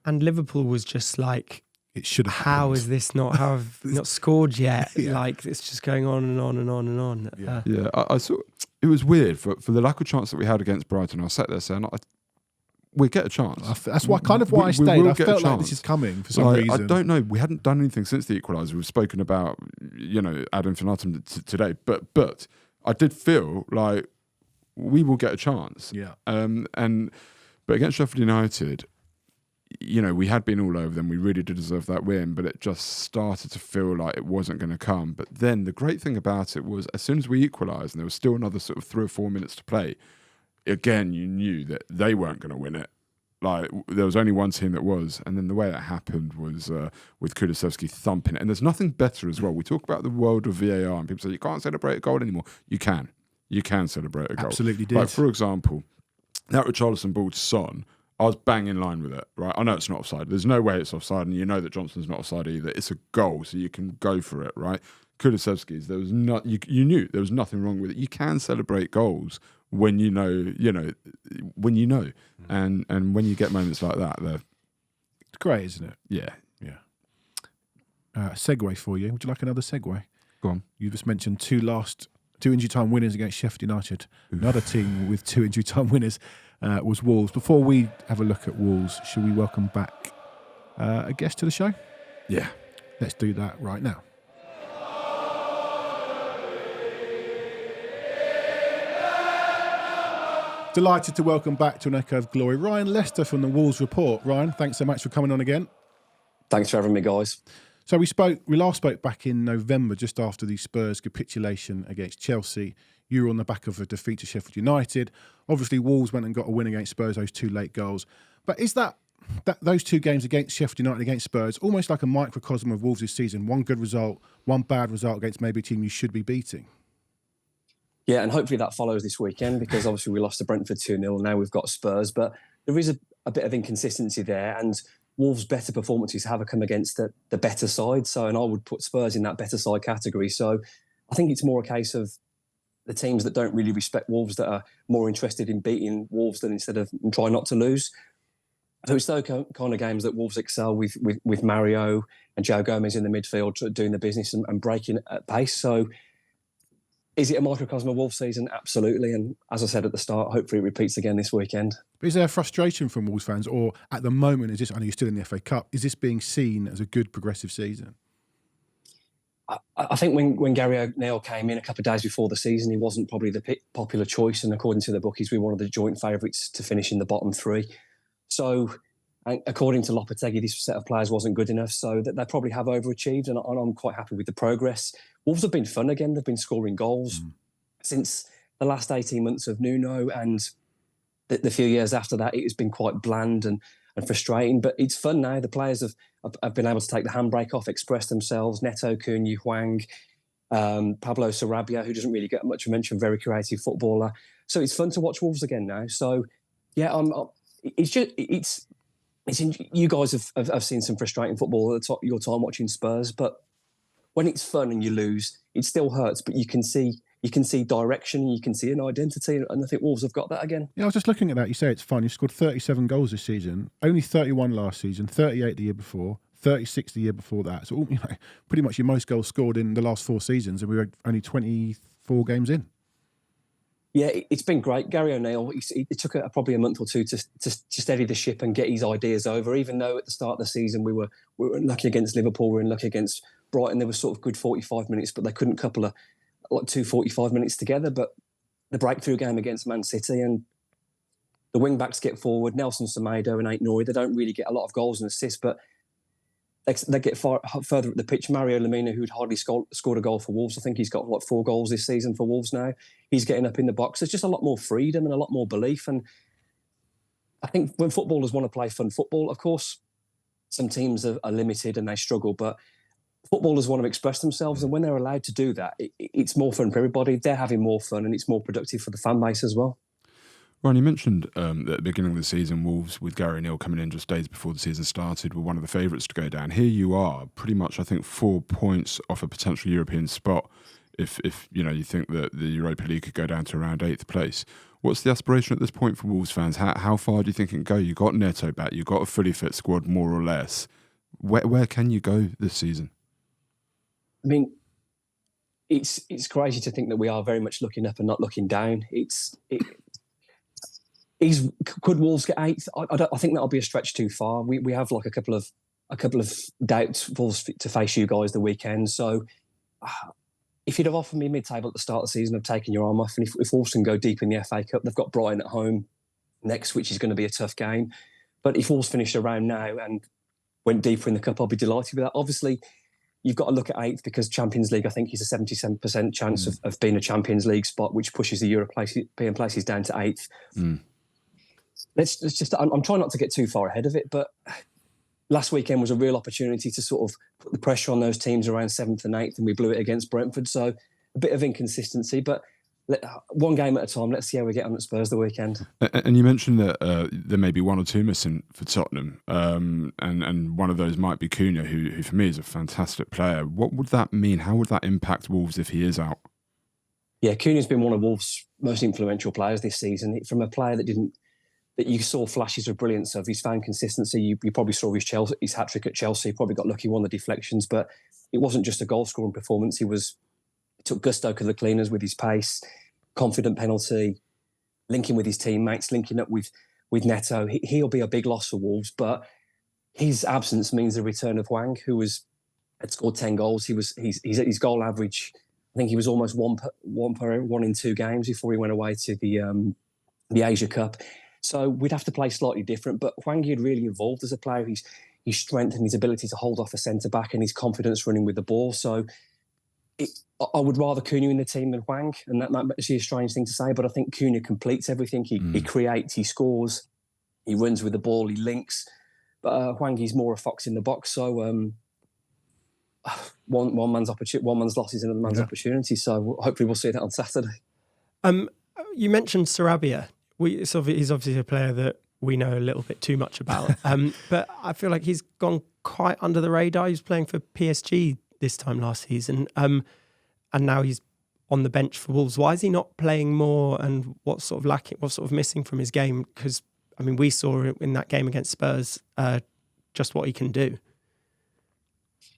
And Liverpool was just like, it should have how happened. is this not, how have we not scored yet? Yeah. Like, it's just going on and on and on and on. Yeah, I saw, it was weird for the lack of chance that we had against Brighton. I sat there saying, we get a chance. That's why I stayed. I felt like this is coming for some reason. I don't know. We hadn't done anything since the equaliser. We've spoken about, ad infinitum today. But I did feel like we will get a chance. Yeah. But against Sheffield United, we had been all over them. We really did deserve that win, but it just started to feel like it wasn't going to come. But then the great thing about it was as soon as we equalised and there was still another sort of 3 or 4 minutes to play, again, you knew that they weren't going to win it. Like, there was only one team that was. And then the way that happened was with Kulusevski thumping it. And there's nothing better as well. We talk about the world of VAR and people say, you can't celebrate a goal anymore. You can. You can celebrate a goal. Absolutely did. Like, for example, that Richarlison ball to Son, I was bang in line with it, right? I know it's not offside. There's no way it's offside. And you know that Johnson's not offside either. It's a goal, so you can go for it, right? Kulusevski's, there was not. You knew there was nothing wrong with it. You can celebrate goals when you know, and when you get moments like that, it's great, isn't it? Yeah. Segue for you. Would you like another segue? Go on. You just mentioned two injury time winners against Sheffield United. Another team with 2 injury time winners was Wolves. Before we have a look at Wolves, should we welcome back a guest to the show? Yeah. Let's do that right now. Delighted to welcome back to an echo of glory Ryan Leister from the Wolves Report. Ryan, thanks so much for coming on again. Thanks for having me, guys. So we last spoke back in November, just after the Spurs capitulation against Chelsea. You were on the back of a defeat to Sheffield United. Obviously, Wolves went and got a win against Spurs, those 2 late goals. But is that those 2 games against Sheffield United and against Spurs almost like a microcosm of Wolves this season? One good result, one bad result against maybe a team you should be beating? Yeah, and hopefully that follows this weekend because obviously we lost to Brentford 2-0. Now we've got Spurs, but there is a bit of inconsistency there. And Wolves' better performances have come against the better side. And I would put Spurs in that better side category. So I think it's more a case of the teams that don't really respect Wolves that are more interested in beating Wolves than instead of trying not to lose. So it's those kind of games that Wolves excel with Mario and Joe Gomez in the midfield doing the business and breaking at pace. So is it a microcosm of Wolves season? Absolutely. And as I said at the start, hopefully it repeats again this weekend. But is there frustration from Wolves fans, or at the moment, I know you're still in the FA Cup, is this being seen as a good progressive season? I think when Gary O'Neill came in a couple of days before the season, he wasn't probably the popular choice. And according to the bookies, we were one of the joint favourites to finish in the bottom 3. So according to Lopetegui, this set of players wasn't good enough. So that they probably have overachieved. And I'm quite happy with the progress. Wolves have been fun again. They've been scoring goals since the last 18 months of Nuno. And the few years after that, it has been quite bland and frustrating. But it's fun now. The players have been able to take the handbrake off, express themselves. Neto, Cunha, Hwang. Pablo Sarabia, who doesn't really get much mention, very creative footballer. So it's fun to watch Wolves again now. So yeah, you guys have seen some frustrating football at your time watching Spurs, but when it's fun and you lose, it still hurts. But you can see direction, you can see an identity, and I think Wolves have got that again. Yeah, I was just looking at that. You say it's fun. You scored 37 goals this season, only 31 last season, 38 the year before, 36 the year before that. So pretty much your most goals scored in the last 4 seasons, and we were only 24 games in. Yeah, it's been great. Gary O'Neill, it took probably a month or two to steady the ship and get his ideas over, even though at the start of the season we were unlucky against Liverpool, we were unlucky against Brighton. There was sort of good 45 minutes, but they couldn't couple two 45 minutes together. But the breakthrough game against Man City, and the wing-backs get forward, Nelson Semedo and Ait-Nouri, they don't really get a lot of goals and assists, but they get further up the pitch. Mario Lemina, who'd hardly scored a goal for Wolves, I think he's got 4 goals this season for Wolves now. He's getting up in the box. There's just a lot more freedom and a lot more belief. And I think when footballers want to play fun football, of course, some teams are limited and they struggle, but footballers want to express themselves. And when they're allowed to do that, it's more fun for everybody. They're having more fun and it's more productive for the fan base as well. Ryan, you mentioned at the beginning of the season, Wolves, with Gary O'Neill coming in just days before the season started, were one of the favourites to go down. Here you are, pretty much, I think, 4 points off a potential European spot. If you think that the Europa League could go down to around 8th place. What's the aspiration at this point for Wolves fans? How far do you think it can go? You got Neto back, you got a fully fit squad, more or less. Where can you go this season? I mean, it's crazy to think that we are very much looking up and not looking down. Could Wolves get 8th? I think that'll be a stretch too far. We have like a couple of doubts Wolves to face you guys the weekend. So if you'd have offered me mid-table at the start of the season, I've taken your arm off. And if Wolves can go deep in the FA Cup, they've got Brighton at home next, which is going to be a tough game. But if Wolves finished around now and went deeper in the cup, I'll be delighted with that. Obviously, you've got to look at 8th because Champions League, I think, is a 77% chance of being a Champions League spot, which pushes the European places down to 8th. Let's just. I'm trying not to get too far ahead of it, but last weekend was a real opportunity to sort of put the pressure on those teams around 7th and 8th, and we blew it against Brentford. So a bit of inconsistency, but one game at a time. Let's see how we get on at Spurs the weekend. And you mentioned that there may be 1 or 2 missing for Tottenham, and one of those might be Cunha, who for me is a fantastic player. What would that mean? How would that impact Wolves if he is out? Yeah, Cunha's been one of Wolves' most influential players this season. From a player that you saw flashes of brilliance of, he's found consistency. You probably saw his hat-trick at Chelsea, probably got lucky, won the deflections, but it wasn't just a goal-scoring performance. He took gusto to the cleaners with his pace, confident penalty, linking with his teammates, linking up with Neto. He'll be a big loss for Wolves, but his absence means the return of Hwang, who had scored 10 goals. His goal average, I think he was almost one in 2 games before he went away to the Asia Cup. So we'd have to play slightly different. But Hwang had really evolved as a player. His strength and his ability to hold off a centre-back and his confidence running with the ball. So I would rather Cunha in the team than Hwang. And that might be a strange thing to say, but I think Cunha completes everything. He creates, he scores, he runs with the ball, he links. But Hwang is more a fox in the box. So one man's loss is another man's opportunity. So hopefully we'll see that on Saturday. You mentioned Sarabia. He's obviously a player that we know a little bit too much about. But I feel like he's gone quite under the radar. He was playing for PSG this time last season. And now he's on the bench for Wolves. Why is he not playing more, and what's sort of missing from his game? Because, I mean, we saw in that game against Spurs just what he can do.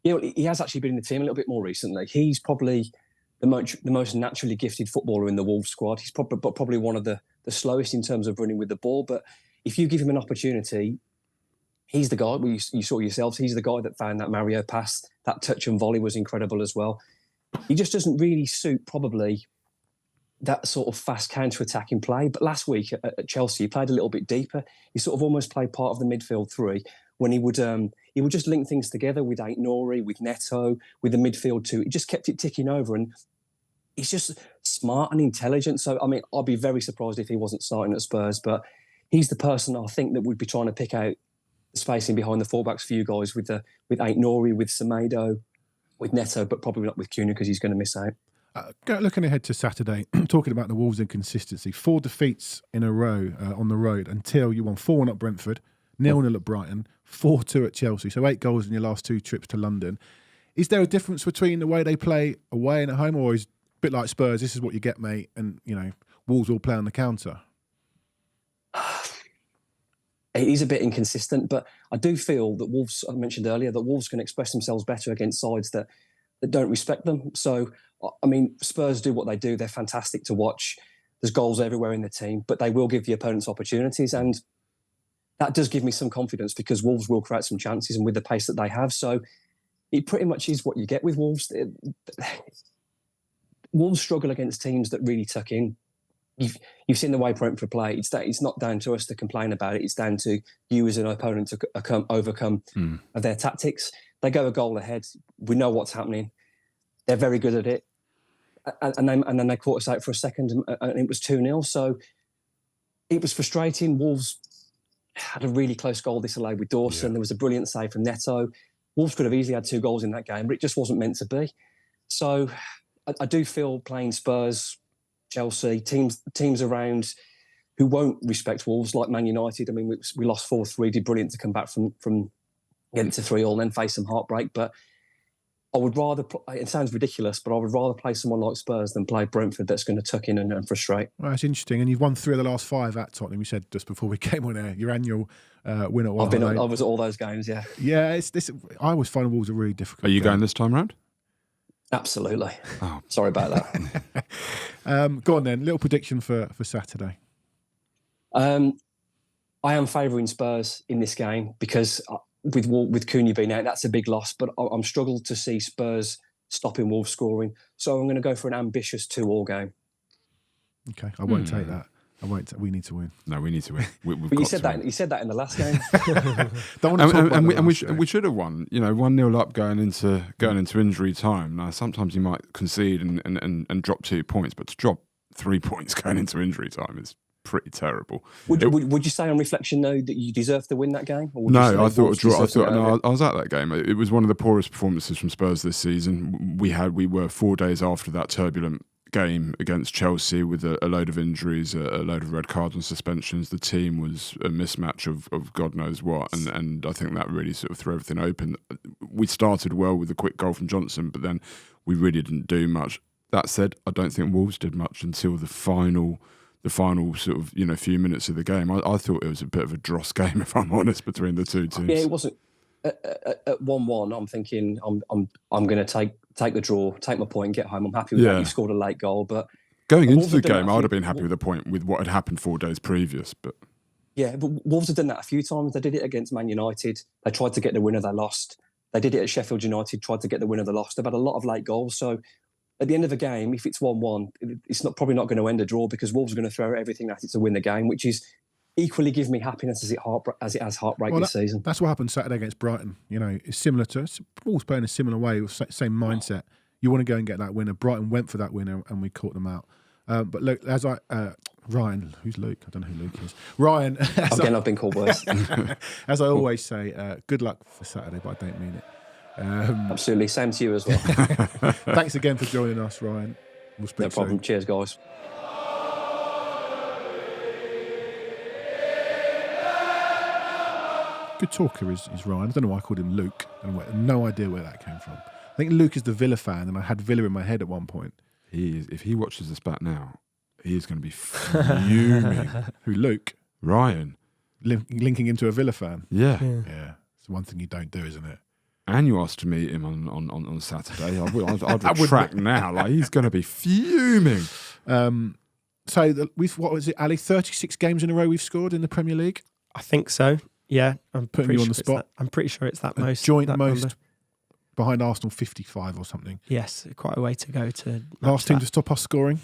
Yeah, well, he has actually been in the team a little bit more recently. He's probably the most naturally gifted footballer in the Wolves squad. He's probably one of the slowest in terms of running with the ball. But if you give him an opportunity, he's the guy. You saw yourselves. He's the guy that found that Mario pass. That touch and volley was incredible as well. He just doesn't really suit probably that sort of fast counter-attacking play. But last week at Chelsea, he played a little bit deeper. He sort of almost played part of the midfield 3 when he would just link things together with Ait-Nouri, with Neto, with the midfield 2. He just kept it ticking over, and he's just smart and intelligent. So, I mean, I'd be very surprised if he wasn't starting at Spurs, but he's the person I think that would be trying to pick out the spacing behind the fullbacks for you guys with Ait-Nouri, with Semedo, with Neto, but probably not with Cunha because he's going to miss out. Looking ahead to Saturday, talking about the Wolves' inconsistency, 4 defeats in a row on the road until you won 4-1 at Brentford, 0-0 at Brighton, 4-2 at Chelsea. So 8 goals in your last 2 trips to London. Is there a difference between the way they play away and at home, or is it a bit like Spurs, this is what you get, mate, and, Wolves will play on the counter? It is a bit inconsistent, but I do feel that Wolves, I mentioned earlier, that Wolves can express themselves better against sides that don't respect them. So, I mean, Spurs do what they do. They're fantastic to watch. There's goals everywhere in the team, but they will give the opponents opportunities. And that does give me some confidence because Wolves will create some chances and with the pace that they have. So it pretty much is what you get with Wolves. Wolves struggle against teams that really tuck in. You've seen the way Brentford play. It's not down to us to complain about it. It's down to you as an opponent to overcome their tactics. They go a goal ahead. We know what's happening. They're very good at it. And then they caught us out for a second and it was 2-0. So it was frustrating. Wolves had a really close goal disallowed with Dawson. There was a brilliant save from Neto. Wolves could have easily had 2 goals in that game, but it just wasn't meant to be. So I do feel playing Spurs, Chelsea, teams around who won't respect Wolves, like Man United. I mean, we lost 4-3, did brilliant to come back from getting to 3-3 and then face some heartbreak. But I would rather, it sounds ridiculous, but I would rather play someone like Spurs than play Brentford that's going to tuck in and frustrate. Well, that's interesting. And you've won 3 of the last 5 at Tottenham. You said just before we came on air, your annual win at I was at all those games, yeah. Yeah, I always find Wolves are really difficult. Are you going this time round? Absolutely. Oh. Sorry about that. Go on then. Little prediction for Saturday. I am favouring Spurs in this game because with Cunha being out, that's a big loss. But I'm struggled to see Spurs stopping Wolves scoring. So I'm going to go for an ambitious 2-2 game. Okay, I won't take that. We need to win. No, we need to win. But you said that. You said that in the last game. Don't want to talk about and we should have won. 1-0 up going into injury time. Now sometimes you might concede and drop 2 points, but to drop 3 points going into injury time is pretty terrible. Would you say on reflection though that you deserve to win that game? No, I thought a draw. I was at that game. It was one of the poorest performances from Spurs this season. We were 4 days after that turbulent game against Chelsea with a load of injuries, a load of red cards and suspensions. The team was a mismatch of God knows what, and I think that really sort of threw everything open. We started well with a quick goal from Johnson, but then we really didn't do much. That said, I don't think Wolves did much until the final sort of few minutes of the game. I thought it was a bit of a dross game, if I'm honest, between the two teams. Yeah, it wasn't. At 1-1, I'm thinking I'm going to take the draw, take my point, get home. I'm happy with that. You scored a late goal, but going into the game, I would have been happy with the point with what had happened 4 days previous. But Wolves have done that a few times. They did it against Man United. They tried to get the winner, they lost. They did it at Sheffield United, tried to get the winner, they lost. They've had a lot of late goals. So at the end of the game, if it's 1-1, it's probably not going to end a draw because Wolves are going to throw everything at it to win the game, which is equally give me happiness as it has heartbreak this season. That's what happened Saturday against Brighton. It's similar to Wolves playing a similar way, with same mindset. You want to go and get that winner. Brighton went for that winner, and we caught them out. But look, Ryan, who's Luke? I don't know who Luke is. Ryan. I've been called worse. As I always say, good luck for Saturday, but I don't mean it. Absolutely, same to you as well. Thanks again for joining us, Ryan. We'll speak no problem. soon. Cheers, guys. Good talker is Ryan. I don't know why I called him Luke. No idea where that came from. I think Luke is the Villa fan, and I had Villa in my head at one point. If he watches this back now, he is going to be fuming. Who, Luke? Ryan. Linking him to a Villa fan? Yeah. It's one thing you don't do, isn't it? And you asked to meet him on Saturday. I'd retract now. Like, he's going to be fuming. What was it, Ali? 36 games in a row we've scored in the Premier League? I think so. Yeah, I'm putting you on the spot. I'm pretty sure it's that most. Joint most number. Behind Arsenal, 55 or something. Yes, quite a way to go to. Last team to stop us scoring?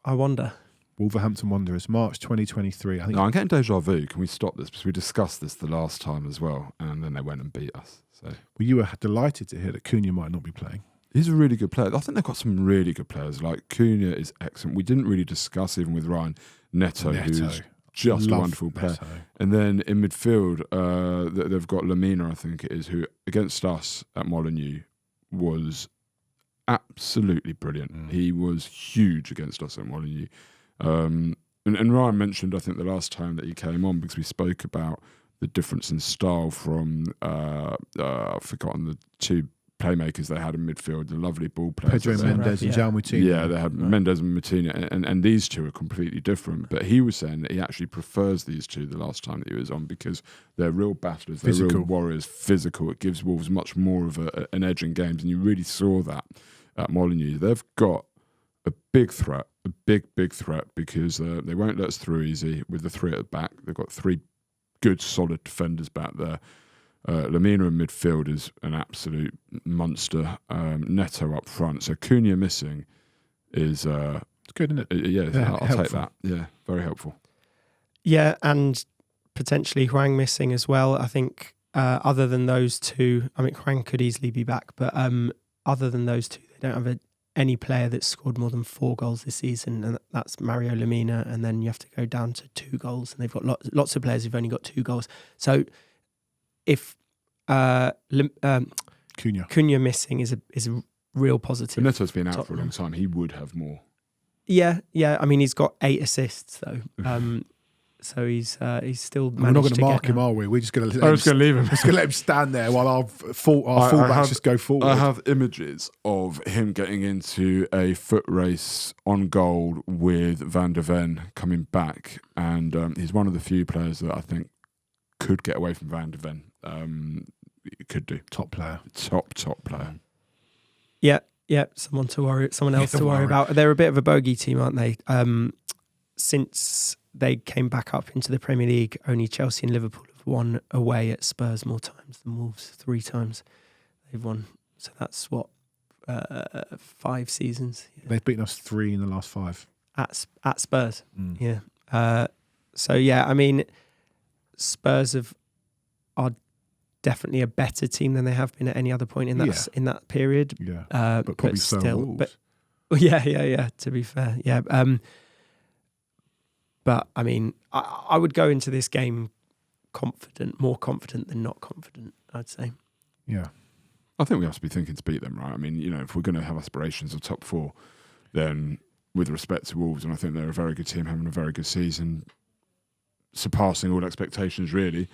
I wonder. Wolverhampton Wanderers, March 2023. I think. No, I'm getting deja vu. Can we stop this? Because we discussed this the last time as well, and then they went and beat us. So. Well, you were delighted to hear that Cunha might not be playing. He's a really good player. I think they've got some really good players. Like Cunha is excellent. We didn't really discuss, even with Ryan, Neto. Who's just a wonderful player. And then in midfield, they've got Lamina, I think it is, who against us at Molineux was absolutely brilliant. He was huge against us at Molineux. And Ryan mentioned, I think, the last time that he came on, because we spoke about the difference in style from, I've forgotten the two playmakers they had in midfield, the lovely ball players. Pedro Mendes and João Moutinho. Yeah, they had Mendes and Moutinho, and these two are completely different. But he was saying that he actually prefers these two the last time that he was on, because they're real battlers, they're real warriors, physical. It gives Wolves much more of an edge in games, and you really saw that at Molineux. They've got a big threat, a big threat, because they won't let us through easy with the three at the back. They've got three good, solid defenders back there. Lamina in midfield is an absolute monster. Neto up front. So Cunha missing is it's good, isn't it? Yeah, I'll take that. Yeah, very helpful. Yeah, and potentially Hwang missing as well. I think other than those two, I mean, Hwang could easily be back, but other than those two, they don't have any player that's scored more than 4 goals this season, and that's Mario Lamina, and then you have to go down to 2 goals, and they've got lots of players who've only got 2 goals. So if Cunha missing is a real positive. But Neto's been out for a long time. He would have more. Yeah. I mean, he's got 8 assists though, so he's still. We're not going to mark him, are we? We're just going to. I'm just going to leave him. Just going to let him stand there while our fullbacks just go forward. I have images of him getting into a foot race on goal with Van der Ven coming back, and he's one of the few players that I think could get away from Van der Ven. Could do. Top player. Top player. Yeah. Someone else to worry about. They're a bit of a bogey team, aren't they? Since they came back up into the Premier League, only Chelsea and Liverpool have won away at Spurs more times than Wolves. 3 times they've won. So that's 5 seasons. Yeah. They've beaten us 3 in the last 5 at Spurs. Yeah. So yeah, I mean, Spurs are definitely a better team than they have been at any other point in that period. Yeah, but probably still. Wolves. Yeah. To be fair, yeah. But I mean, I would go into this game more confident than not confident, I'd say. Yeah, I think we have to be thinking to beat them, right? I mean, if we're going to have aspirations of top 4, then with respect to Wolves, and I think they're a very good team, having a very good season, surpassing all expectations, really.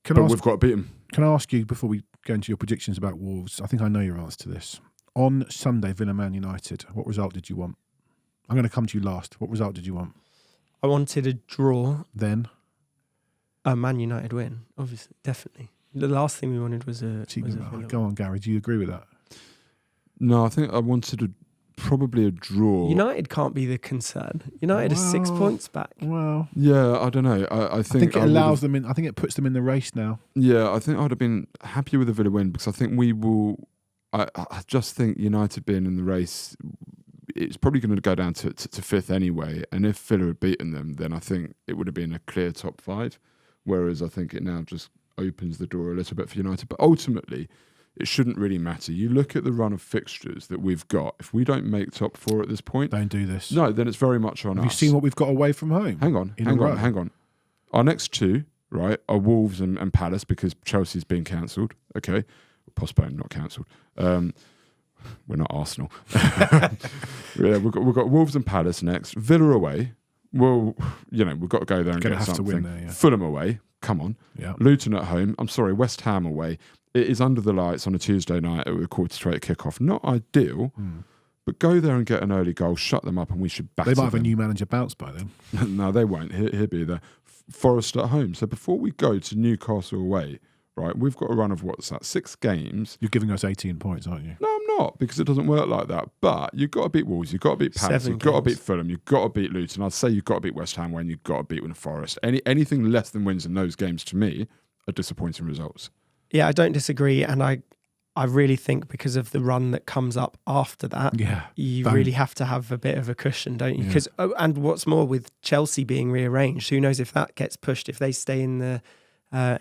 We've got to beat them. Can I ask you, before we go into your predictions about Wolves, I think I know your answer to this. On Sunday, Villa-Man United, what result did you want? I'm going to come to you last. What result did you want? I wanted a draw. Then? A Man United win, obviously, definitely. The last thing we wanted was a Villa. Go on, Gary. Do you agree with that? No, I think I wanted probably a draw. United can't be the concern. United are 6 points back. Well, yeah, I don't know. I think it allows them in. I think it puts them in the race now. Yeah, I think I'd have been happy with a Villa win, because I think we will. I just think United being in the race, it's probably going to go down to 5th anyway. And if Villa had beaten them, then I think it would have been a clear top 5. Whereas I think it now just opens the door a little bit for United. But ultimately, it shouldn't really matter. You look at the run of fixtures that we've got. If we don't make top 4 at this point, don't do this. No, then it's very much on us. Have you seen what we've got away from home? Hang on. Our next 2, right, are Wolves and Palace, because Chelsea's been cancelled. Okay, postponed, not cancelled. We're not Arsenal. Yeah, we've got Wolves and Palace next. Villa away. Well, we've got to go there and get something. To win there, yeah. Fulham away. Come on. Yeah. Luton at home. I'm sorry, West Ham away. It is under the lights on a Tuesday night at a 8:45 kickoff. Not ideal, but go there and get an early goal, shut them up, and we should batter them. They might have a new manager bounce by then. No, they won't. He'll be there. Forest at home. So before we go to Newcastle away, right, we've got a run of 6 games. You're giving us 18 points, aren't you? No, I'm not, because it doesn't work like that. But you've got to beat Wolves, you've got to beat Palace, you've got to beat Fulham, you've got to beat Luton. I'd say you've got to beat West Ham when you've got to beat Forest. Anything less than wins in those games, to me, are disappointing results. Yeah, I don't disagree, and I really think because of the run that comes up after that, you really have to have a bit of a cushion, don't you? Because and what's more, with Chelsea being rearranged, who knows if that gets pushed? If they stay in the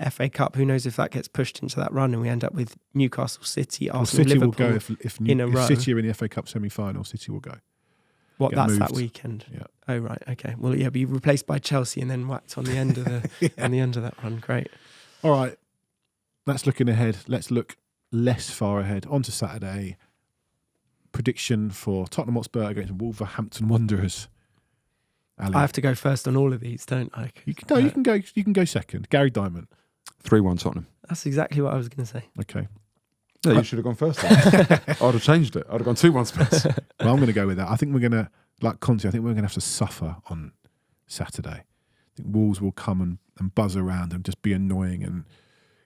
FA Cup, who knows if that gets pushed into that run and we end up with Newcastle, City, Arsenal, City Liverpool will go if City are in the FA Cup semi-final. City will go. That's moved. That weekend. Yeah. Oh right, okay. Well, yeah, be replaced by Chelsea and then whacked on the end of the on the end of that run. Great. All right. That's looking ahead. Let's look less far ahead. On to Saturday. Prediction for Tottenham Hotspur against Wolverhampton Wanderers. Ali. I have to go first on all of these, don't I? You can go second. Gary Diamond. 3-1 Tottenham. That's exactly what I was going to say. Okay. Yeah, you should have gone first. Then. I'd have changed it. I'd have gone 2-1 Spurs. Well, I'm going to go with that. I think we're going to, like Conte, I think we're going to have to suffer on Saturday. I think Wolves will come and buzz around and just be annoying and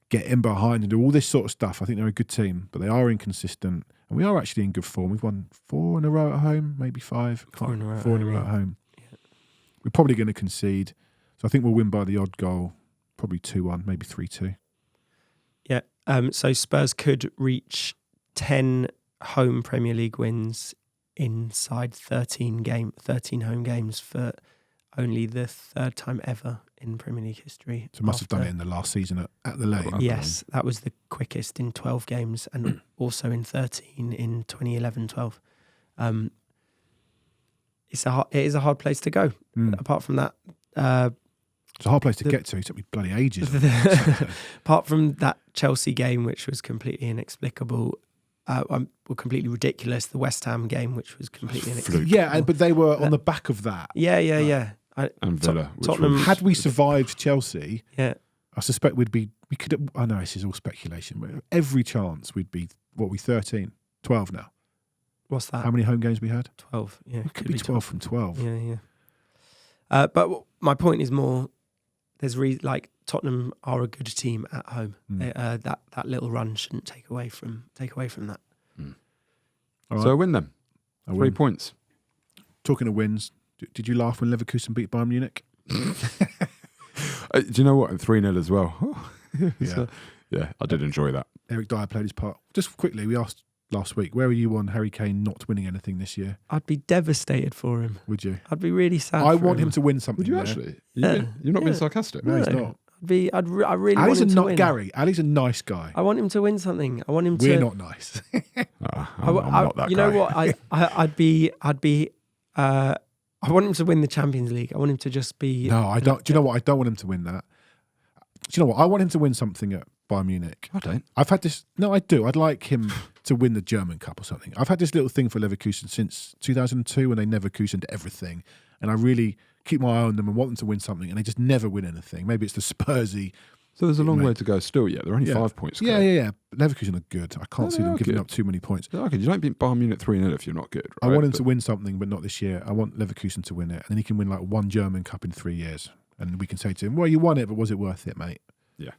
get in behind and do all this sort of stuff. I think they're a good team, but they are inconsistent. And we are actually in good form. We've won 4 in a row at home, maybe 5. 4 in a row. 4 in a row at home. Yeah. We're probably going to concede. So I think we'll win by the odd goal, probably 2-1, maybe 3-2. Yeah. So Spurs could reach 10 home Premier League wins inside 13 home games for only the 3rd time ever in Premier League history. So must have done it in the last season at the Lane. Yes, that was the quickest in 12 games and also in 13 in 2011-12. It is a hard place to go. Apart from that, it's a hard place to get to. It took me bloody ages. Apart from that Chelsea game, which was completely inexplicable, completely ridiculous. The West Ham game, which was completely inexplicable. Yeah, but they were on the back of that. Yeah. And Villa. Tottenham. Had we survived Chelsea, yeah, I suspect we could. I know this is all speculation, but every chance we'd be 13, 12 now. What's that? How many home games we had? 12. Yeah, it could be 12 from 12. Yeah. But my point is more. There's Tottenham are a good team at home. That little run shouldn't take away from that. Right. So a win then. 3 points. Talking of wins, did you laugh when Leverkusen beat Bayern Munich? Do you know what? 3-0 as well. Yeah, I did enjoy that. Eric Dyer played his part. Just quickly, we asked last week, where are you on Harry Kane not winning anything this year? I'd be devastated for him. Would you? I'd be really sad. I want him to win something. Would you there. actually? You're not being sarcastic. No, he's not. I really Ali's want him to not win. Gary. Ali's a nice guy. I want him to win something. I want him to. We're not nice. I'm not that guy. You know what? I want him to win the Champions League. I want him to just be. No, I don't. Do you know what? I don't want him to win that. Do you know what? I want him to win something at Bayern Munich. I don't. I've had this. No, I do. I'd like him to win the German Cup or something. I've had this little thing for Leverkusen since 2002 when they Leverkusened everything, and I really keep my eye on them and want them to win something, and they just never win anything. Maybe it's the Spursy. So there's a long way to go still yet. They're only 5 points clear. Yeah. Leverkusen are good. I can't see them giving up too many points. Okay, you don't beat Bayern Munich 3-0 if you're not good. Right? I want him to win something, but not this year. I want Leverkusen to win it, and then he can win like 1 German Cup in 3 years, and we can say to him, "Well, you won it, but was it worth it, mate?" Yeah.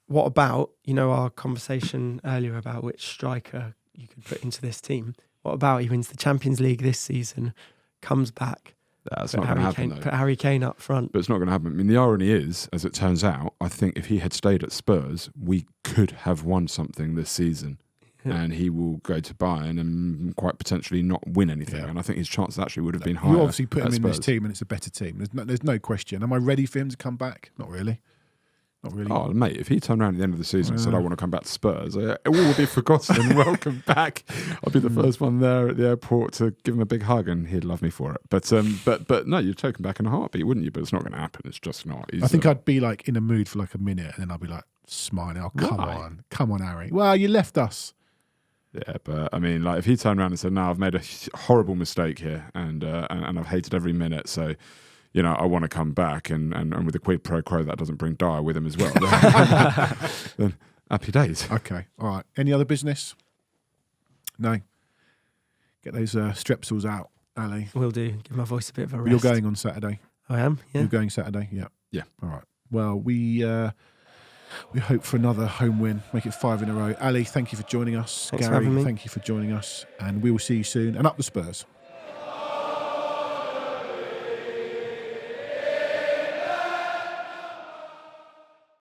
What about our conversation earlier about which striker you could put into this team? What about he wins the Champions League this season, comes back? That's not going to happen, though. Put Harry Kane up front. But it's not going to happen. I mean, the irony is, as it turns out, I think if he had stayed at Spurs, we could have won something this season. Yeah. And he will go to Bayern and quite potentially not win anything. Yeah. And I think his chances actually would have been higher. You obviously put him in this team and it's a better team. There's no question. Am I ready for him to come back? Not really. Oh, mate, if he turned around at the end of the season and said, I want to come back to Spurs, it all would be forgotten. Welcome back. I'll be the first one there at the airport to give him a big hug and he'd love me for it. But no, you'd take him back in a heartbeat, wouldn't you? But it's not going to happen. It's just not. I think I'd be like in a mood for like a minute and then I'd be like smiling. Oh, come on, Harry. Well, you left us. Yeah, but I mean, like if he turned around and said, no, I've made a horrible mistake here and I've hated every minute, so... I want to come back, and with a quid pro quo that doesn't bring Dyer with him as well. Then happy days. Okay, all right. Any other business? No. Get those strepsils out, Ali. Will do. Give my voice a bit of a rest. You're going on Saturday. I am. Yeah. You're going Saturday. Yeah. Yeah. All right. Well, we hope for another home win. Make it 5 in a row. Ali, thank you for joining us. Thanks Gary, for having me. Thank you for joining us, and we will see you soon. And up the Spurs.